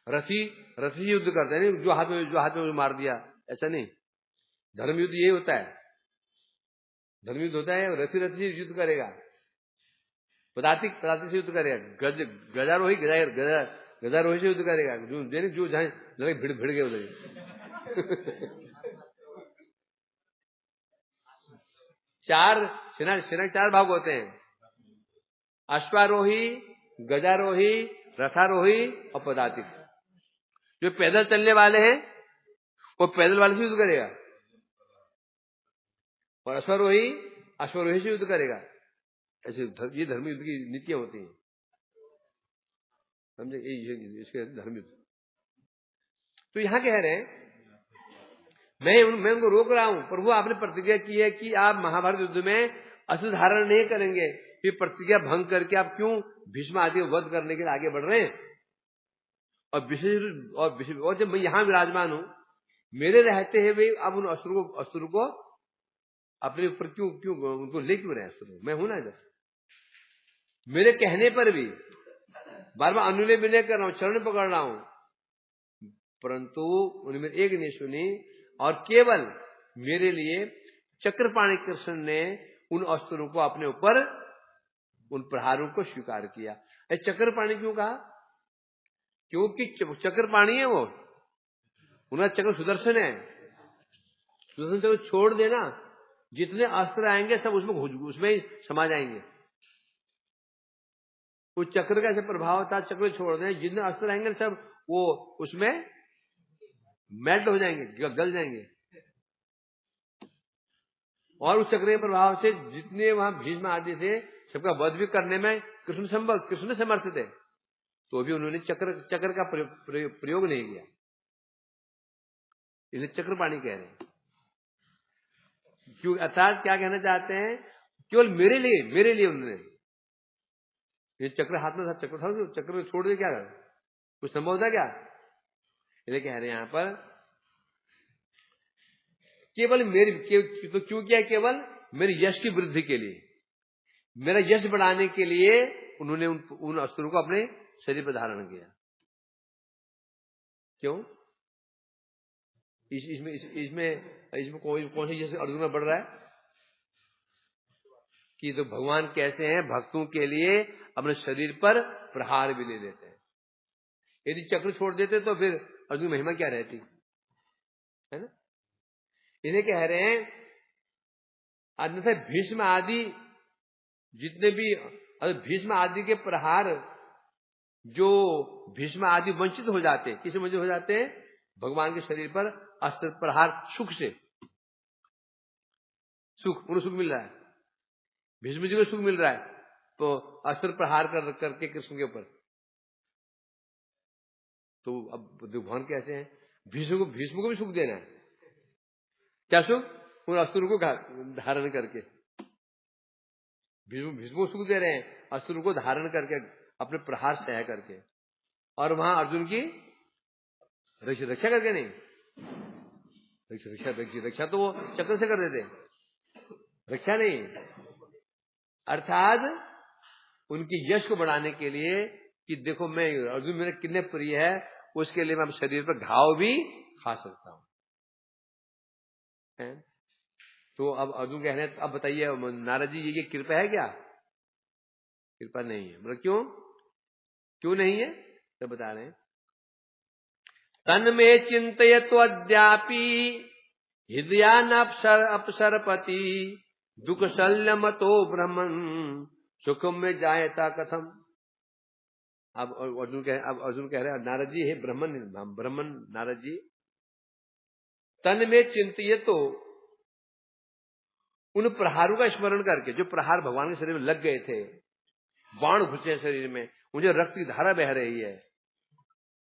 रथी युद्ध करते हैं, जो हाथ में मार दिया, ऐसा नहीं। धर्म युद्ध यही होता है। धर्म युद्ध होता है रथी से युद्ध करेगा, पदातिक से युद्ध करेगा, गजारोही से युद्ध करेगा, जो जहां लड़ाई भिड़ गए उधर। सेना के 4 भाग होते हैं, अश्वारोही, गजारोही, रथारोही और पदातिक। जो पैदल चलने वाले हैं वो पैदल वाले से युद्ध करेगा, और अश्वारोही से युद्ध करेगा। ऐसे ये धर्म युद्ध की नीतियां होती हैं, समझे? इसके धर्म युद्ध। तो यहां कह रहे हैं मैं उनको रोक रहा हूं, प्रभु आपने प्रतिज्ञा की है कि आप महाभारत युद्ध में अस्त्र धारण नहीं करेंगे, फिर प्रतिज्ञा भंग करके आप क्यों भीष्म आदि को वध करने के लिए आगे बढ़ रहे हैं? और जब मैं यहां विराजमान हूं, मेरे रहते हुए अब उन असुर को अपने ऊपर क्यों उनको ले क्यों रहे असुर? मैं हूं ना इधर। मेरे कहने पर भी बार बार अनुनय विनय कर रहा हूं, चरण पकड़ रहा हूं, परंतु उन्होंने एक नहीं सुनी, और केवल मेरे लिए चक्रपाणी कृष्ण ने उन अस्त्रों को अपने ऊपर, उन प्रहारों को स्वीकार किया। चक्रपाणी क्यों कहा? क्योंकि चक्रपाणी है वो, उनका चक्र सुदर्शन है। सुदर्शन चक्र छोड़ देना, जितने अस्त्र आएंगे सब उसमें ही समा जाएंगे। उस चक्र का ऐसा प्रभाव था, चक्र छोड़ दें, जितने अस्त्र आएंगे सब वो उसमें मेल्ट हो जाएंगे, गल जाएंगे। और उस चक्र के प्रभाव से जितने वहां भीष्म आदि थे सबका वध भी करने में कृष्ण समर्थ थे, तो भी उन्होंने चक्र का प्रयोग नहीं किया। इसलिए चक्रपाणी कह रहे हैं। क्यों? अर्थात क्या कहना चाहते हैं? केवल मेरे लिए उन्होंने ये चक्र हाथ में था, चक्र था, चक्र को छोड़ दे क्या कर? कुछ संभव था क्या? इसलिए कह रहे हैं यहां पर केवल तो क्यों किया? केवल मेरे यश की वृद्धि के लिए, मेरा यश बढ़ाने के लिए उन्होंने उन अस्त्रों को अपने शरीर पर धारण किया। क्यों? इसमें कौन सी जैसे अर्जुन में बढ़ रहा है कि तो भगवान कैसे हैं, भक्तों के लिए अपने शरीर पर प्रहार भी ले लेते हैं। यदि चक्र छोड़ देते तो फिर अर्जुन महिमा क्या रहती, है ना? इन्हें कह रहे हैं अन्यथा भीष्म आदि जितने भी भीष्म आदि के प्रहार, जो भीष्म आदि वंचित हो जाते, किसे वंचित हो जाते हैं? भगवान के शरीर पर अस्त्र प्रहार सुख से, सुख, उन्हें सुख मिल रहा है, भीष्म जी को सुख मिल रहा है, तो अस्त्र प्रहार करके कृष्ण के ऊपर। तो अब भगवान कैसे हैं, भीष्म को भी सुख देना है, क्या सुख, उन अस्त्र को धारण करके, भीष्म को सुख दे रहे हैं, अस्त्र को धारण करके, अपने प्रहार सह करके, और वहां अर्जुन की रक्षा करके नहीं, रक्षा तो वो चक्र से कर देते, रक्षा नहीं, अर्थात उनकी यश को बढ़ाने के लिए कि देखो मैं अर्जुन मेरे कितने प्रिय है, उसके लिए मैं शरीर पर घाव भी खा सकता हूं। तो अब अर्जुन कह रहे हैं, अब बताइए नारद जी ये कृपा है क्या? कृपा नहीं है। मतलब क्यों नहीं है, तो बता रहे हैं, तन में चिंतयतो अद्यापि हृदयान अपसरपति दुख शल्यमतो ब्रह्मन सुखम में जायता कथम। अब अर्जुन कह रहे हैं नारद जी, हे ब्रह्मन नारद जी, तन में चिंतयतो, उन प्रहारों का स्मरण करके, जो प्रहार भगवान के शरीर में लग गए थे, बाण घुसे शरीर में, मुझे रक्त की धारा बह रही है,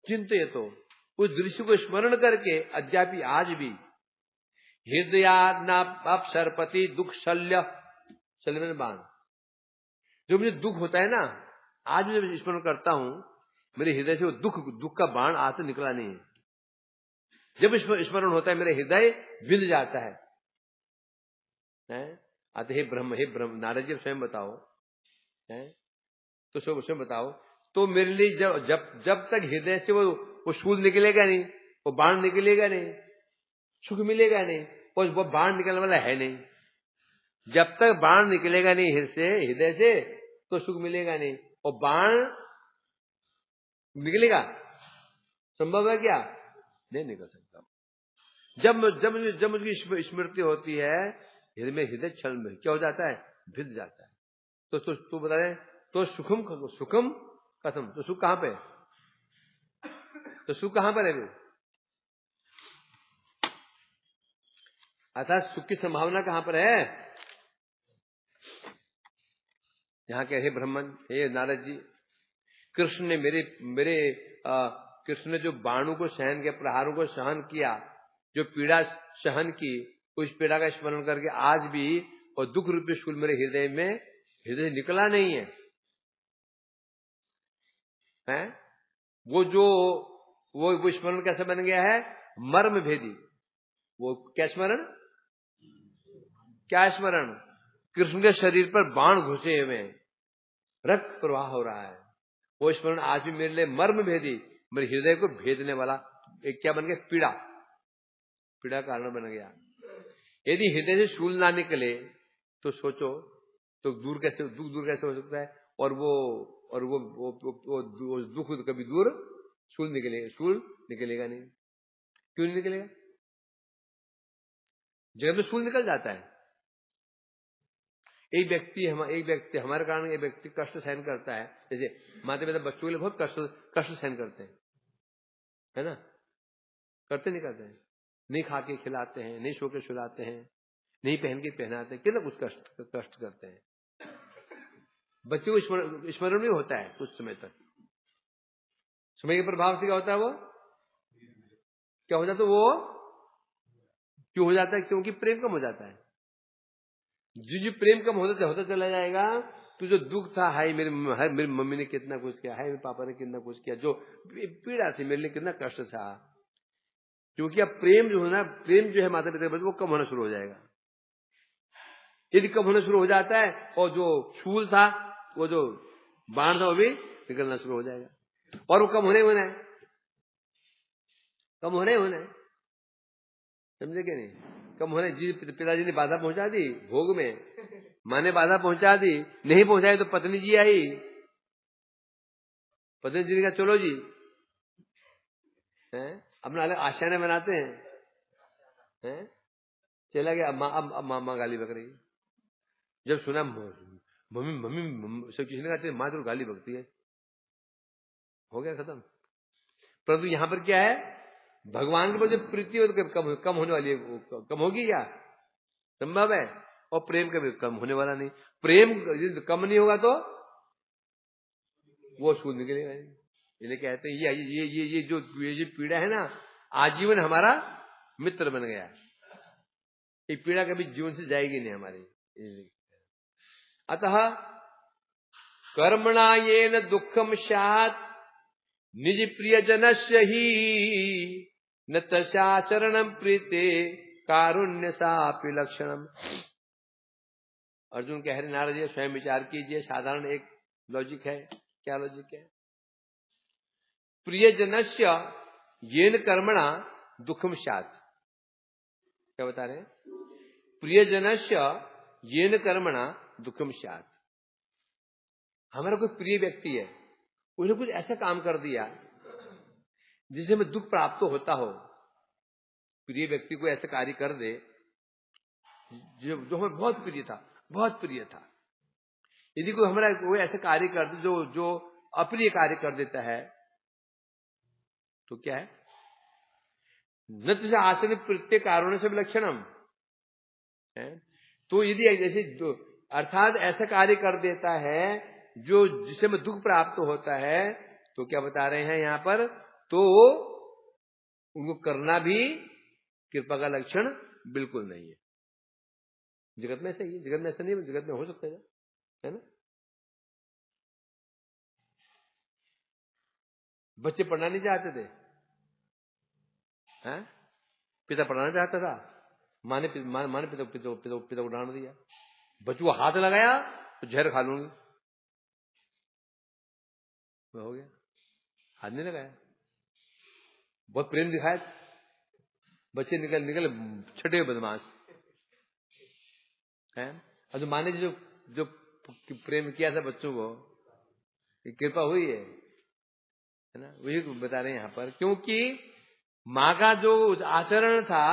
चिंतयतो, उस दृश्य को स्मरण करके अद्यापि आज भी हृदयापसरपति दुख शल्य में बाण, जो मुझे दुख होता है ना, आज मैं स्मरण करता हूं, मेरे हृदय से वो दुख का बाण आज तक निकला नहीं है। जब स्मरण होता है मेरे हृदय बिंद जाता है। अतः हे ब्रह्म नारद जी स्वयं बताओ, तो स्वयं बताओ, तो मेरे लिए जब तक हृदय से वो शूल निकलेगा नहीं, वो बाण निकलेगा नहीं, सुख मिलेगा नहीं, और वो बाण निकलने वाला है नहीं। जब तक बाण निकलेगा नहीं हृदय से, तो सुख मिलेगा नहीं, और बाण निकलेगा, संभव है क्या? नहीं निकल सकता। जब मुझकी स्मृति होती है, हृदय छल में क्या हो जाता है, भिद जाता है। तो बता रहे, तो सुखम कथम, तो सुख कहां पे, तो सुख कहां पर है, अर्थात सुख की संभावना कहां पर है? यहां कह हे ब्रह्मन, हे नारद जी, कृष्ण ने कृष्ण ने जो बाणों को सहन किया, प्रहारों को सहन किया, जो पीड़ा सहन की, उस पीड़ा का स्मरण करके आज भी और दुख रूपी शूल मेरे हृदय से निकला नहीं है, हैं? वो स्मरण कैसे बन गया है? मर्म भेदी। वो क्या स्मरण? कृष्ण के शरीर पर बाण घुसे हुए, रक्त प्रवाह हो रहा है, वो स्मरण आज भी मेरे लिए मर्म भेदी, मेरे हृदय को भेदने वाला एक क्या बन गया? पीड़ा कारण बन गया। यदि हृदय से शूल ना निकले तो सोचो, तो दुख दूर कैसे हो सकता है? और वो दुख कभी दूर शूल निकलेगा नहीं। क्यों नहीं निकलेगा? जगत में शूल निकल जाता है। एक व्यक्ति हमारे कारण एक व्यक्ति कष्ट सहन करता है, जैसे माता पिता बच्चों के लिए बहुत कष्ट सहन करते हैं, है ना? करते नहीं करते हैं? नहीं खा के खिलाते हैं, नहीं सो के सुलाते हैं, नहीं पहन के पहनाते हैं, कितना कुछ कष्ट करते हैं। बच्चे को स्मरण भी होता है कुछ समय तक, समय के प्रभाव से क्या होता है, वो क्या हो जाता है, वो क्यों हो जाता है? क्योंकि प्रेम कम हो जाता है। जो प्रेम कम होता चला जाएगा, तो जो दुख था, हाय मेरी मम्मी ने कितना कुछ किया, हाय मेरे पापा ने कितना कुछ किया, जो पीड़ा थी मेरे लिए कितना कष्ट था, क्योंकि अब प्रेम जो है माता पिता के प्रति, वो कम होना शुरू हो जाएगा। यदि कम होना शुरू हो जाता है, और जो शूल था, वो जो बाण था, वो भी निकलना शुरू हो जाएगा, और वो कम होने है, समझे कि नहीं? कम होने, पिताजी ने बाधा पहुंचा दी भोग में, माँ ने बाधा पहुंचा दी, नहीं पहुंचाई तो पत्नी जी आई, पत्नी जी ने कहा चलो जी, अपना अलग आशाएं बनाते हैं, चला गया, अब माँ गाली बक रही। जब सुना मम्मी सब किसी ने कहा माँ तो गाली बकती है, हो गया खत्म। परंतु यहां पर क्या है, भगवान के प्रति प्रीति हो तो कम होने वाली है, कम होगी क्या? संभव है। और प्रेम कभी कम होने वाला नहीं। प्रेम यदि कम नहीं होगा तो वो शून्य निकलेगा। इन्हें कहते हैं ये जो पीड़ा है ना, आजीवन हमारा मित्र बन गया। ये पीड़ा कभी जीवन से जाएगी नहीं हमारी। अतः कर्मणा येन दुखम स्यात् निज प्रियजनस्य ही न तस्याचरणं प्रीते कारुण्य सापि लक्षणम। अर्जुन कह रहे नारद जी स्वयं विचार कीजिए। साधारण एक लॉजिक है। क्या लॉजिक है? प्रियजनस्य येन कर्मणा दुखम स्यात्। क्या बता रहे हैं? प्रियजनस्य येन कर्मणा दुखम स्यात्। हमारा कोई प्रिय व्यक्ति है, उसने कुछ ऐसा काम कर दिया जिसे हमें दुख प्राप्त होता हो। प्रिय व्यक्ति को ऐसा कार्य कर दे जो हमें बहुत प्रिय था। यदि कोई हमारा कोई ऐसा कार्य कर दे जो अप्रिय कार्य कर देता है तो क्या है? न तुझे आसन प्रत्येक कारणों से विलक्षणम है। तो यदि जैसे अर्थात ऐसा कार्य कर देता है जो जिसे में दुख प्राप्त होता है, तो क्या बता रहे हैं यहां पर? तो उनको करना भी कृपा का लक्षण बिल्कुल नहीं है। जगत में ऐसा ही है। जगत में ऐसा नहीं है, जगत में हो सकता है ना। बच्चे पढ़ना नहीं चाहते थे, हैं? पिता पढ़ाना चाहता था, माँ ने पिता को डांट दिया। बच्चों को हाथ लगाया तो जहर खा लूंगी, हो गया। हाथ नहीं लगाया, बहुत प्रेम दिखाया, बच्चे निकल छठे बदमाश हैं। और जो माँ ने जो प्रेम किया था बच्चों को, कृपा हुई है ना। वही बता रहे हैं यहां पर। क्योंकि माँ का जो आचरण था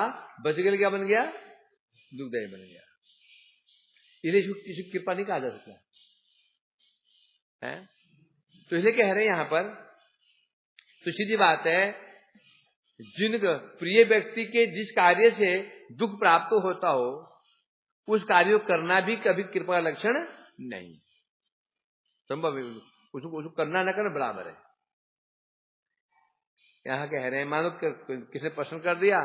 बच्चे के लिए क्या बन गया? दुखदायी बन गया। इसलिए इसकी कृपा नहीं कहा जा सकता है। तो इसलिए कह रहे हैं यहां पर, तो सीधी बात है, जिन प्रिय व्यक्ति के जिस कार्य से दुख प्राप्त होता हो उस कार्य को करना भी कभी कृपा का लक्षण नहीं। संभव है उसको करना न करना बराबर है। यहां कह रहे हैं मानो किसने प्रश्न कर दिया,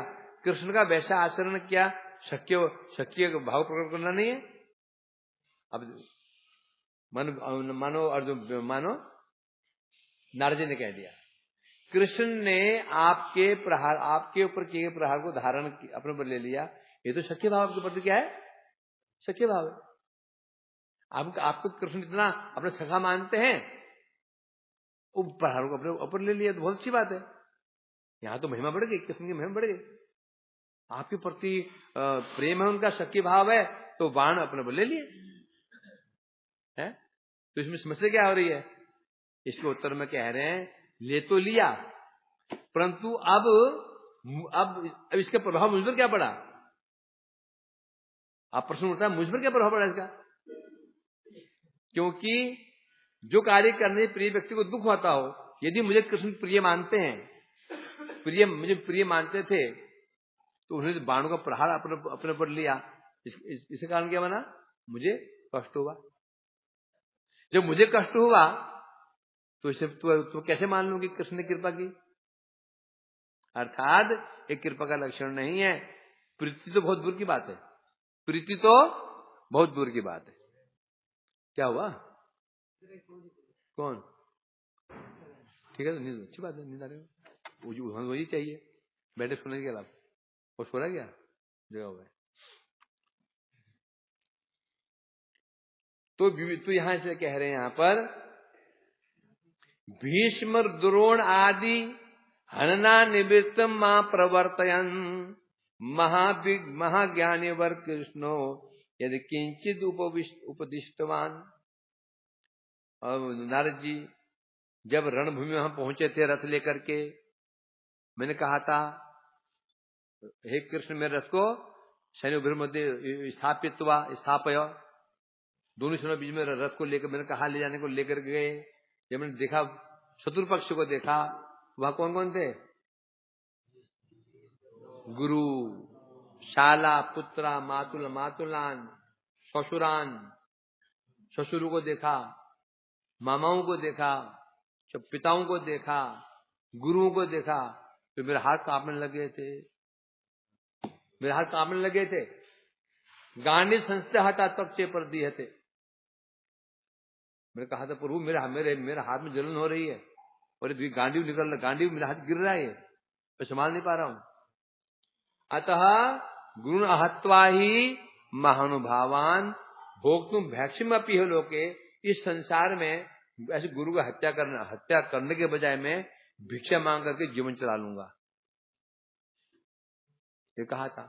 कृष्ण का वैसा आचरण क्या शक्य भाव प्रकट करना नहीं है? अब मानो नारद जी ने कह दिया, कृष्ण ने आपके ऊपर किए प्रहार को धारण अपने ऊपर ले लिया, ये तो शक्य भाव आपके प्रति क्या है? शक्य भाव है। आपको कृष्ण इतना अपने सखा मानते हैं, वो प्रहार को अपने ऊपर ले लिया तो बहुत अच्छी बात है। यहां तो महिमा बढ़ गई, कृष्ण की महिमा बढ़ गई। आपके प्रति प्रेम है, उनका शक्य भाव है, तो बाण अपने ऊपर ले लिए है। तो इसमें समस्या क्या हो रही है? इसके उत्तर में कह रहे हैं, ले तो लिया, परंतु अब इसका प्रभाव मुझ पर क्या पड़ा? आप प्रश्न उठता है, मुझ पर क्या प्रभाव पड़ा इसका? क्योंकि जो कार्य करने प्रिय व्यक्ति को दुख होता हो, यदि मुझे कृष्ण प्रिय मानते हैं, मुझे प्रिय मानते थे, तो उन्होंने बाणों का प्रहार अपने पर लिया। इसके कारण क्या बना? मुझे कष्ट हुआ। जब मुझे कष्ट हुआ तो इसे तो कैसे मान लूं कि कृष्ण ने कृपा की? अर्थात एक कृपा का लक्षण नहीं है। प्रीति तो बहुत दूर की बात है, प्रीति तो बहुत दूर की बात है। क्या हुआ? कौन? ठीक है, तो नींद अच्छी बात है, नींद आ रही है, वही चाहिए, बैठे सोने के अलावा। वो सो रहा क्या जगह हुआ है? तो यहां से कह रहे हैं यहां पर, भीष्म द्रोण आदि हनना निवृत्तम मां प्रवर्तयन महाज्ञानी वर कृष्णो यदि किंचित उपदिष्टवान। और नारद जी जब रणभूमि में हम पहुंचे थे रथ लेकर के, मैंने कहा था, हे कृष्ण मेरे रथ को सैन्य मध्य स्थापय, दोनों सेना बीच में रथ को लेकर, मैंने कहा ले जाने को लेकर गए। जब मैंने देखा, शत्रु पक्ष को देखा, तो वहां कौन कौन थे? गुरु, शाला, पुत्रा, मातुल, मातुलान, ससुरान, ससुरों को देखा, मामाओं को देखा, पिताओं को देखा, गुरुओं को देखा, तो मेरे हाथ कांपने लगे थे, मेरे हाथ कांपने लगे थे। गांडी संस्थे हटा तब चे पर दिए थे। मैंने कहा था प्रभु मेरे हाथ में जलन हो रही है और गांडी निकल रहा, गांडी मेरा हाथ गिर रहा है, मैं संभाल नहीं पा रहा हूं। अतः गुरु अहत्वा ही महानुभावान भोक्तुम भैक्षम अपी हो लोके, इस संसार में ऐसे गुरु का हत्या करने के बजाय मैं भिक्षा मांग करके जीवन चला लूंगा, ये कहा था।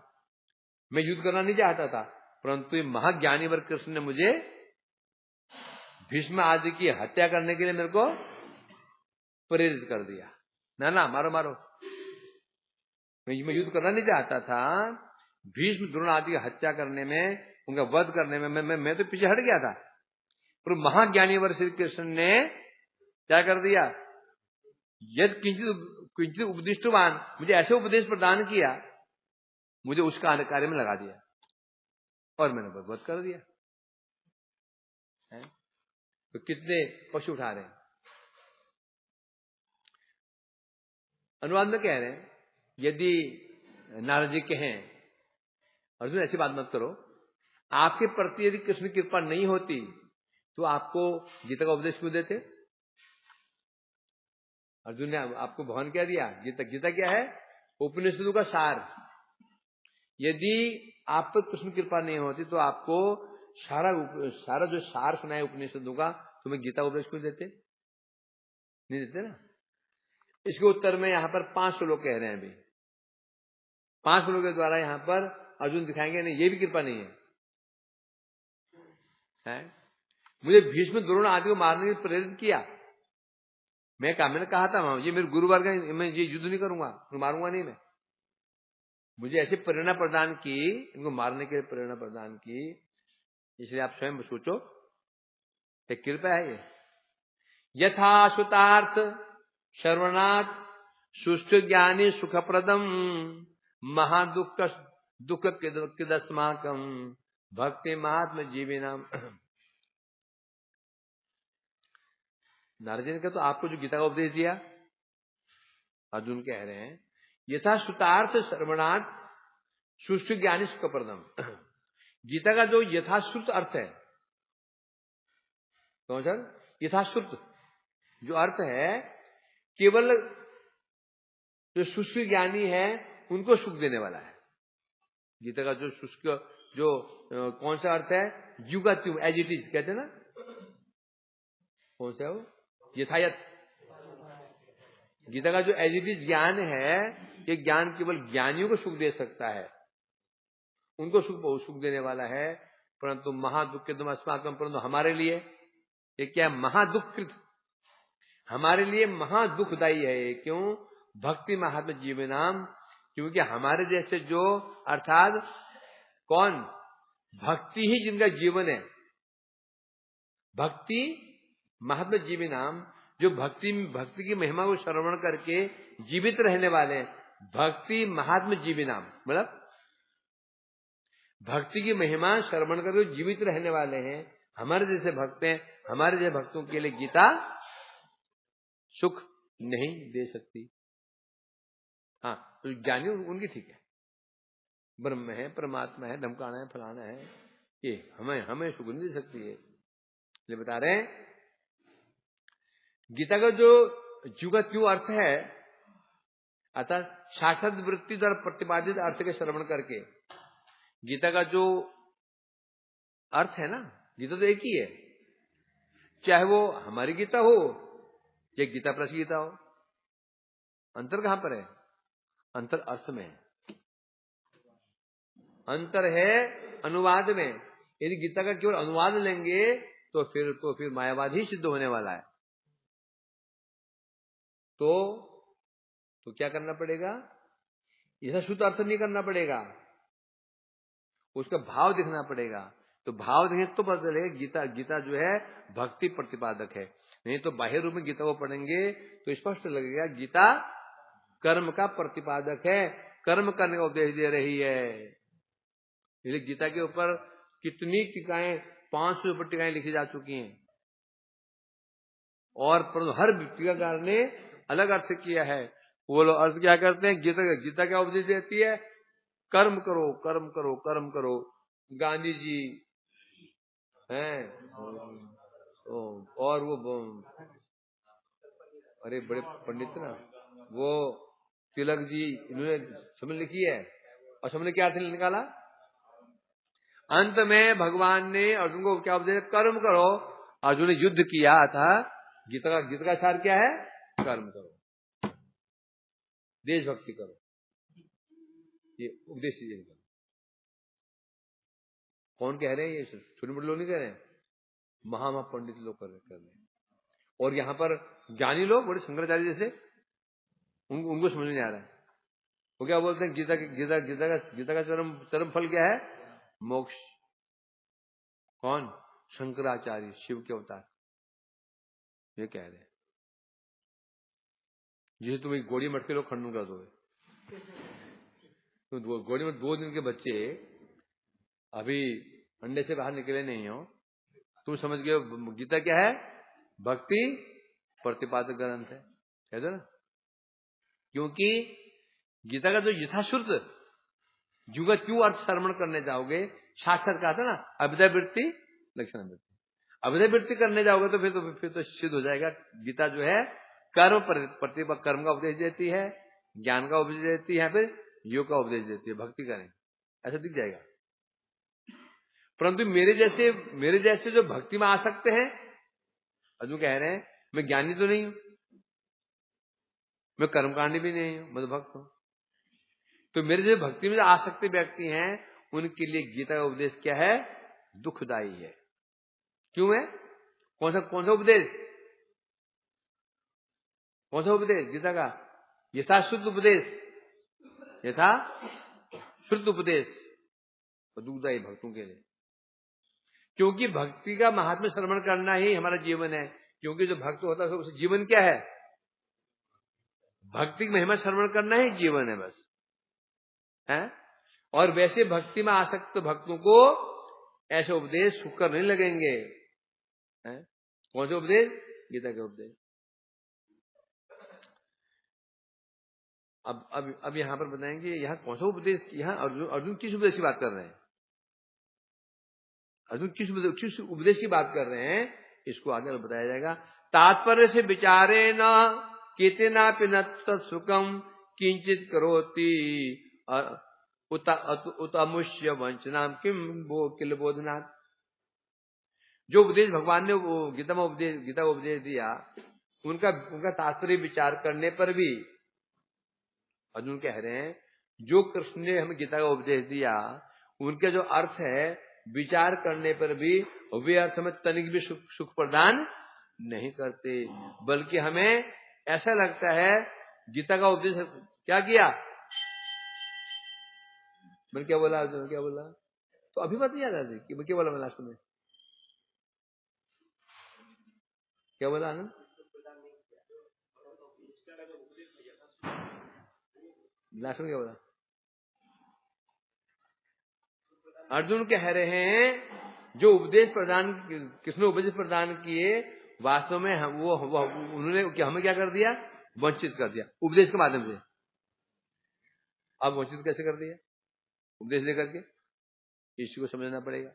मैं युद्ध करना नहीं चाहता था, परंतु ये महाज्ञानी वर कृष्ण ने मुझे भीष्म आदि की हत्या करने के लिए मेरे को प्रेरित कर दिया। ना ना मारो मारो, मैं युद्ध करना नहीं चाहता था, भीष्म द्रोण आदि की हत्या करने में, उनका वध करने में मैं तो पीछे हट गया था। पर महाज्ञानी वर श्री कृष्ण ने क्या कर दिया, यद किंचित उपदिष्टवान, मुझे ऐसे उपदेश प्रदान किया, मुझे उसका कार्य में लगा दिया और मैंने वध कर दिया। तो कितने पशु उठा रहे हैं। अनुवाद में कह रहे हैं, यदि नारद जी कहें अर्जुन ऐसी बात मत करो, आपके प्रति यदि कृष्ण की कृपा नहीं होती तो आपको गीता का उपदेश क्यों देते। अर्जुन ने आपको भवन क्या दिया, गीता क्या है, उपनिषदों का सार। यदि आप पर कृष्ण की कृपा नहीं होती तो आपको सारा जो सार सुना है उपनिषदों का, तुम्हें गीता उपदेश क्यों देते, नहीं देते ना। इसके उत्तर में यहां पर 5 लोग कह रहे हैं, अभी 5 लोगों के द्वारा यहां पर अर्जुन दिखाएंगे नहीं, ये भी कृपा नहीं है। मुझे भीष्म द्रोण आदि को मारने के लिए प्रेरित किया, मैंने कहा था ये मेरे गुरु वर्ग है, मैं ये युद्ध नहीं करूंगा, मारूंगा नहीं मैं। मुझे ऐसी प्रेरणा प्रदान की, इनको मारने के लिए प्रेरणा प्रदान की, इसलिए आप स्वयं सोचो, एक कृपा है ये। यथा सुतार्थ श्रवणात् सुष्ठु ज्ञानी सुखप्रदम महादुख दुख किदस्माकम भक्ति महात्म जीविनाम। नारद जी ने कहा तो आपको जो गीता का उपदेश दिया, अर्जुन कह रहे हैं यथा श्रुतार्थ श्रवणात् सुष्ठु ज्ञानी सुखप्रदम। गीता का जो यथाश्रुत अर्थ है, कौन सर, यथाश्रुत जो अर्थ है, केवल जो शुष्क ज्ञानी है उनको सुख देने वाला है। गीता का जो शुष्क जो कौन सा अर्थ है, ज्यू का त्यों, एज इट इज कहते हैं ना, कौन सा है वो, यथायथ। गीता का जो एज इट इज ज्ञान है, ये ज्ञान केवल ज्ञानियों को सुख दे सकता है, उनको सुख देने वाला है। परंतु महादुख के अस्माकम, परंतु हमारे लिए ये क्या है, महादुखकृत, हमारे लिए महादुखदायी है ये। क्यों, भक्ति महात्म जीवनाम, क्योंकि हमारे जैसे जो, अर्थात कौन, भक्ति ही जिनका जीवन है, भक्ति महात्म जीवनाम, जो भक्ति की महिमा को श्रवण करके जीवित रहने वाले हैं, भक्ति महात्म जीवनाम, मतलब भक्ति की महिमा श्रवण करके जीवित रहने वाले हैं, हमारे जैसे भक्त हैं, हमारे जैसे भक्तों के लिए गीता सुख नहीं दे सकती। हाँ, तो ज्ञानी उनकी ठीक है, ब्रह्म है, परमात्मा है, धमकाना है, फलाना है, ये हमें सुख नहीं दे सकती है। ये बता रहे हैं गीता का जो ज्यू का क्यों अर्थ है, अर्थात शाश्वत वृत्ति द्वारा प्रतिपादित अर्थ के श्रवण करके, गीता का जो अर्थ है ना, गीता तो एक ही है, चाहे वो हमारी गीता हो या गीता प्लस गीता हो। अंतर कहां पर है, अंतर अर्थ में है, अंतर है अनुवाद में। यदि गीता का केवल अनुवाद लेंगे तो फिर मायावाद ही सिद्ध होने वाला है। तो क्या करना पड़ेगा, ऐसा शुद्ध अर्थ नहीं करना पड़ेगा, उसका भाव दिखना पड़ेगा। तो भाव देखें तो पता चलेगा गीता जो है भक्ति प्रतिपादक है। नहीं तो बाह्य रूप में गीता को पढ़ेंगे तो स्पष्ट लगेगा गीता कर्म का प्रतिपादक है, कर्म करने का उपदेश दे रही है। इसलिए गीता के ऊपर कितनी टीकाएं, 500 से ऊपर टीकाएं लिखी जा चुकी हैं, और हर टीकाकार ने अलग अर्थ किया है। वो लोग अर्थ क्या करते हैं, गीता क्या उपदेश देती है, कर्म करो कर्म करो कर्म करो। गांधी जी हैं, और वो अरे बड़े पंडित ना, वो तिलक जी, इन्होंने समझ लिखी है, और सबने क्या अर्थ निकाला। अंत में भगवान ने अर्जुन को क्या उपदेश, कर्म करो। अर्जुन ने युद्ध किया था, गीता का सार क्या है, कर्म करो, देशभक्ति करो, ये उपदेश दीजिए। कौन कह रहे हैं, ये छोटे मोटे लोग नहीं कह रहे हैं, महा पंडित लोग कर रहे हैं। और यहाँ पर ज्ञानी लोग बड़े शंकराचार्य जैसे, उनको समझ नहीं आ रहा है। वो क्या बोलते हैं, गीता का चरम फल क्या है, मोक्ष। कौन, शंकराचार्य, शिव के अवतार, ये कह रहे हैं। जिसे तुम एक गोड़ी मटके लोग खंडन कर दोगे, तो गोड़ी में 2 दिन के बच्चे अभी अंडे से बाहर निकले नहीं हो, तुम समझ गए गीता क्या है, भक्ति प्रतिपादक ग्रंथ है, कहते ना। क्योंकि गीता का जो यथाश्रुत जुगा क्यों अर्थ श्रवण करने जाओगे, साक्षात कहा था ना, अभिदय वृत्ति लक्षण वृत्ति, अभिदय वृत्ति करने जाओगे तो फिर तो सिद्ध हो जाएगा। गीता जो है कर्म कर्म का उपदेश देती है, ज्ञान का उपदेश देती है, फिर योग का उपदेश देती है, भक्ति करें, ऐसा दिख जाएगा। परंतु मेरे जैसे जो भक्ति में आ सकते हैं, अर्जुन कह रहे हैं मैं ज्ञानी तो नहीं हूं, मैं कर्मकांडी भी नहीं हूं, मैं तो भक्त हूं। तो मेरे जो भक्ति में आ सकते व्यक्ति हैं, उनके लिए गीता का उपदेश क्या है, दुखदायी है। क्यों है, कौन सा उपदेश, कौन सा उपदेश गीता का, यथाश्रुत उपदेश, यथाश्रुत उपदेश, और दुखदायी भक्तों के लिए। क्योंकि भक्ति का महात्म्य श्रवण करना ही हमारा जीवन है। क्योंकि जो भक्त होता है उसका जीवन क्या है, भक्ति की महिमा श्रवण करना ही जीवन है बस, है। और वैसे भक्ति में आसक्त भक्तों को ऐसे उपदेश सुख कर नहीं लगेंगे, है? कौन से उपदेश, गीता के उपदेश। अब यहां पर बताएंगे, यहां कौन सा उपदेश, यहां अर्जुन किस उपदेश की बात कर रहे हैं, अर्जुन किस उपदेश की बात कर रहे हैं, इसको आगे बताया जाएगा। तात्पर्य से विचारे न कितना पिनत सुखम किंचित करोति उत अमुष्य वंचनाम किम वो किल बोधनाथ। जो उपदेश भगवान ने गीता को उपदेश दिया, उनका तात्पर्य विचार करने पर भी अर्जुन कह रहे हैं, जो कृष्ण ने हमें गीता का उपदेश दिया, उनके जो अर्थ है विचार करने पर भी वे अर्थ हमें तनिक भी सुख प्रदान नहीं करते, बल्कि हमें ऐसा लगता है गीता का उपदेश क्या किया, मैंने क्या बोला, अर्जुन क्या बोला, तो अभी बात नहीं याद आती कि क्या बोला मैं लास्ट में, क्या बोला आनंद, लास्ट में क्या बोला, अर्जुन कह रहे हैं जो उपदेश प्रदान, किसने उपदेश प्रदान किए, वास्तव में वो उन्होंने हमें क्या कर दिया, वंचित कर दिया उपदेश के माध्यम से। अब वंचित कैसे कर दिया, उपदेश लेकर के, इसी को समझना पड़ेगा।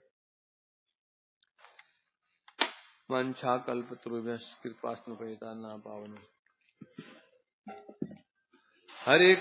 वंशा कल्पतरुभ्यश्च कृपास्मपैता न पावने। हरे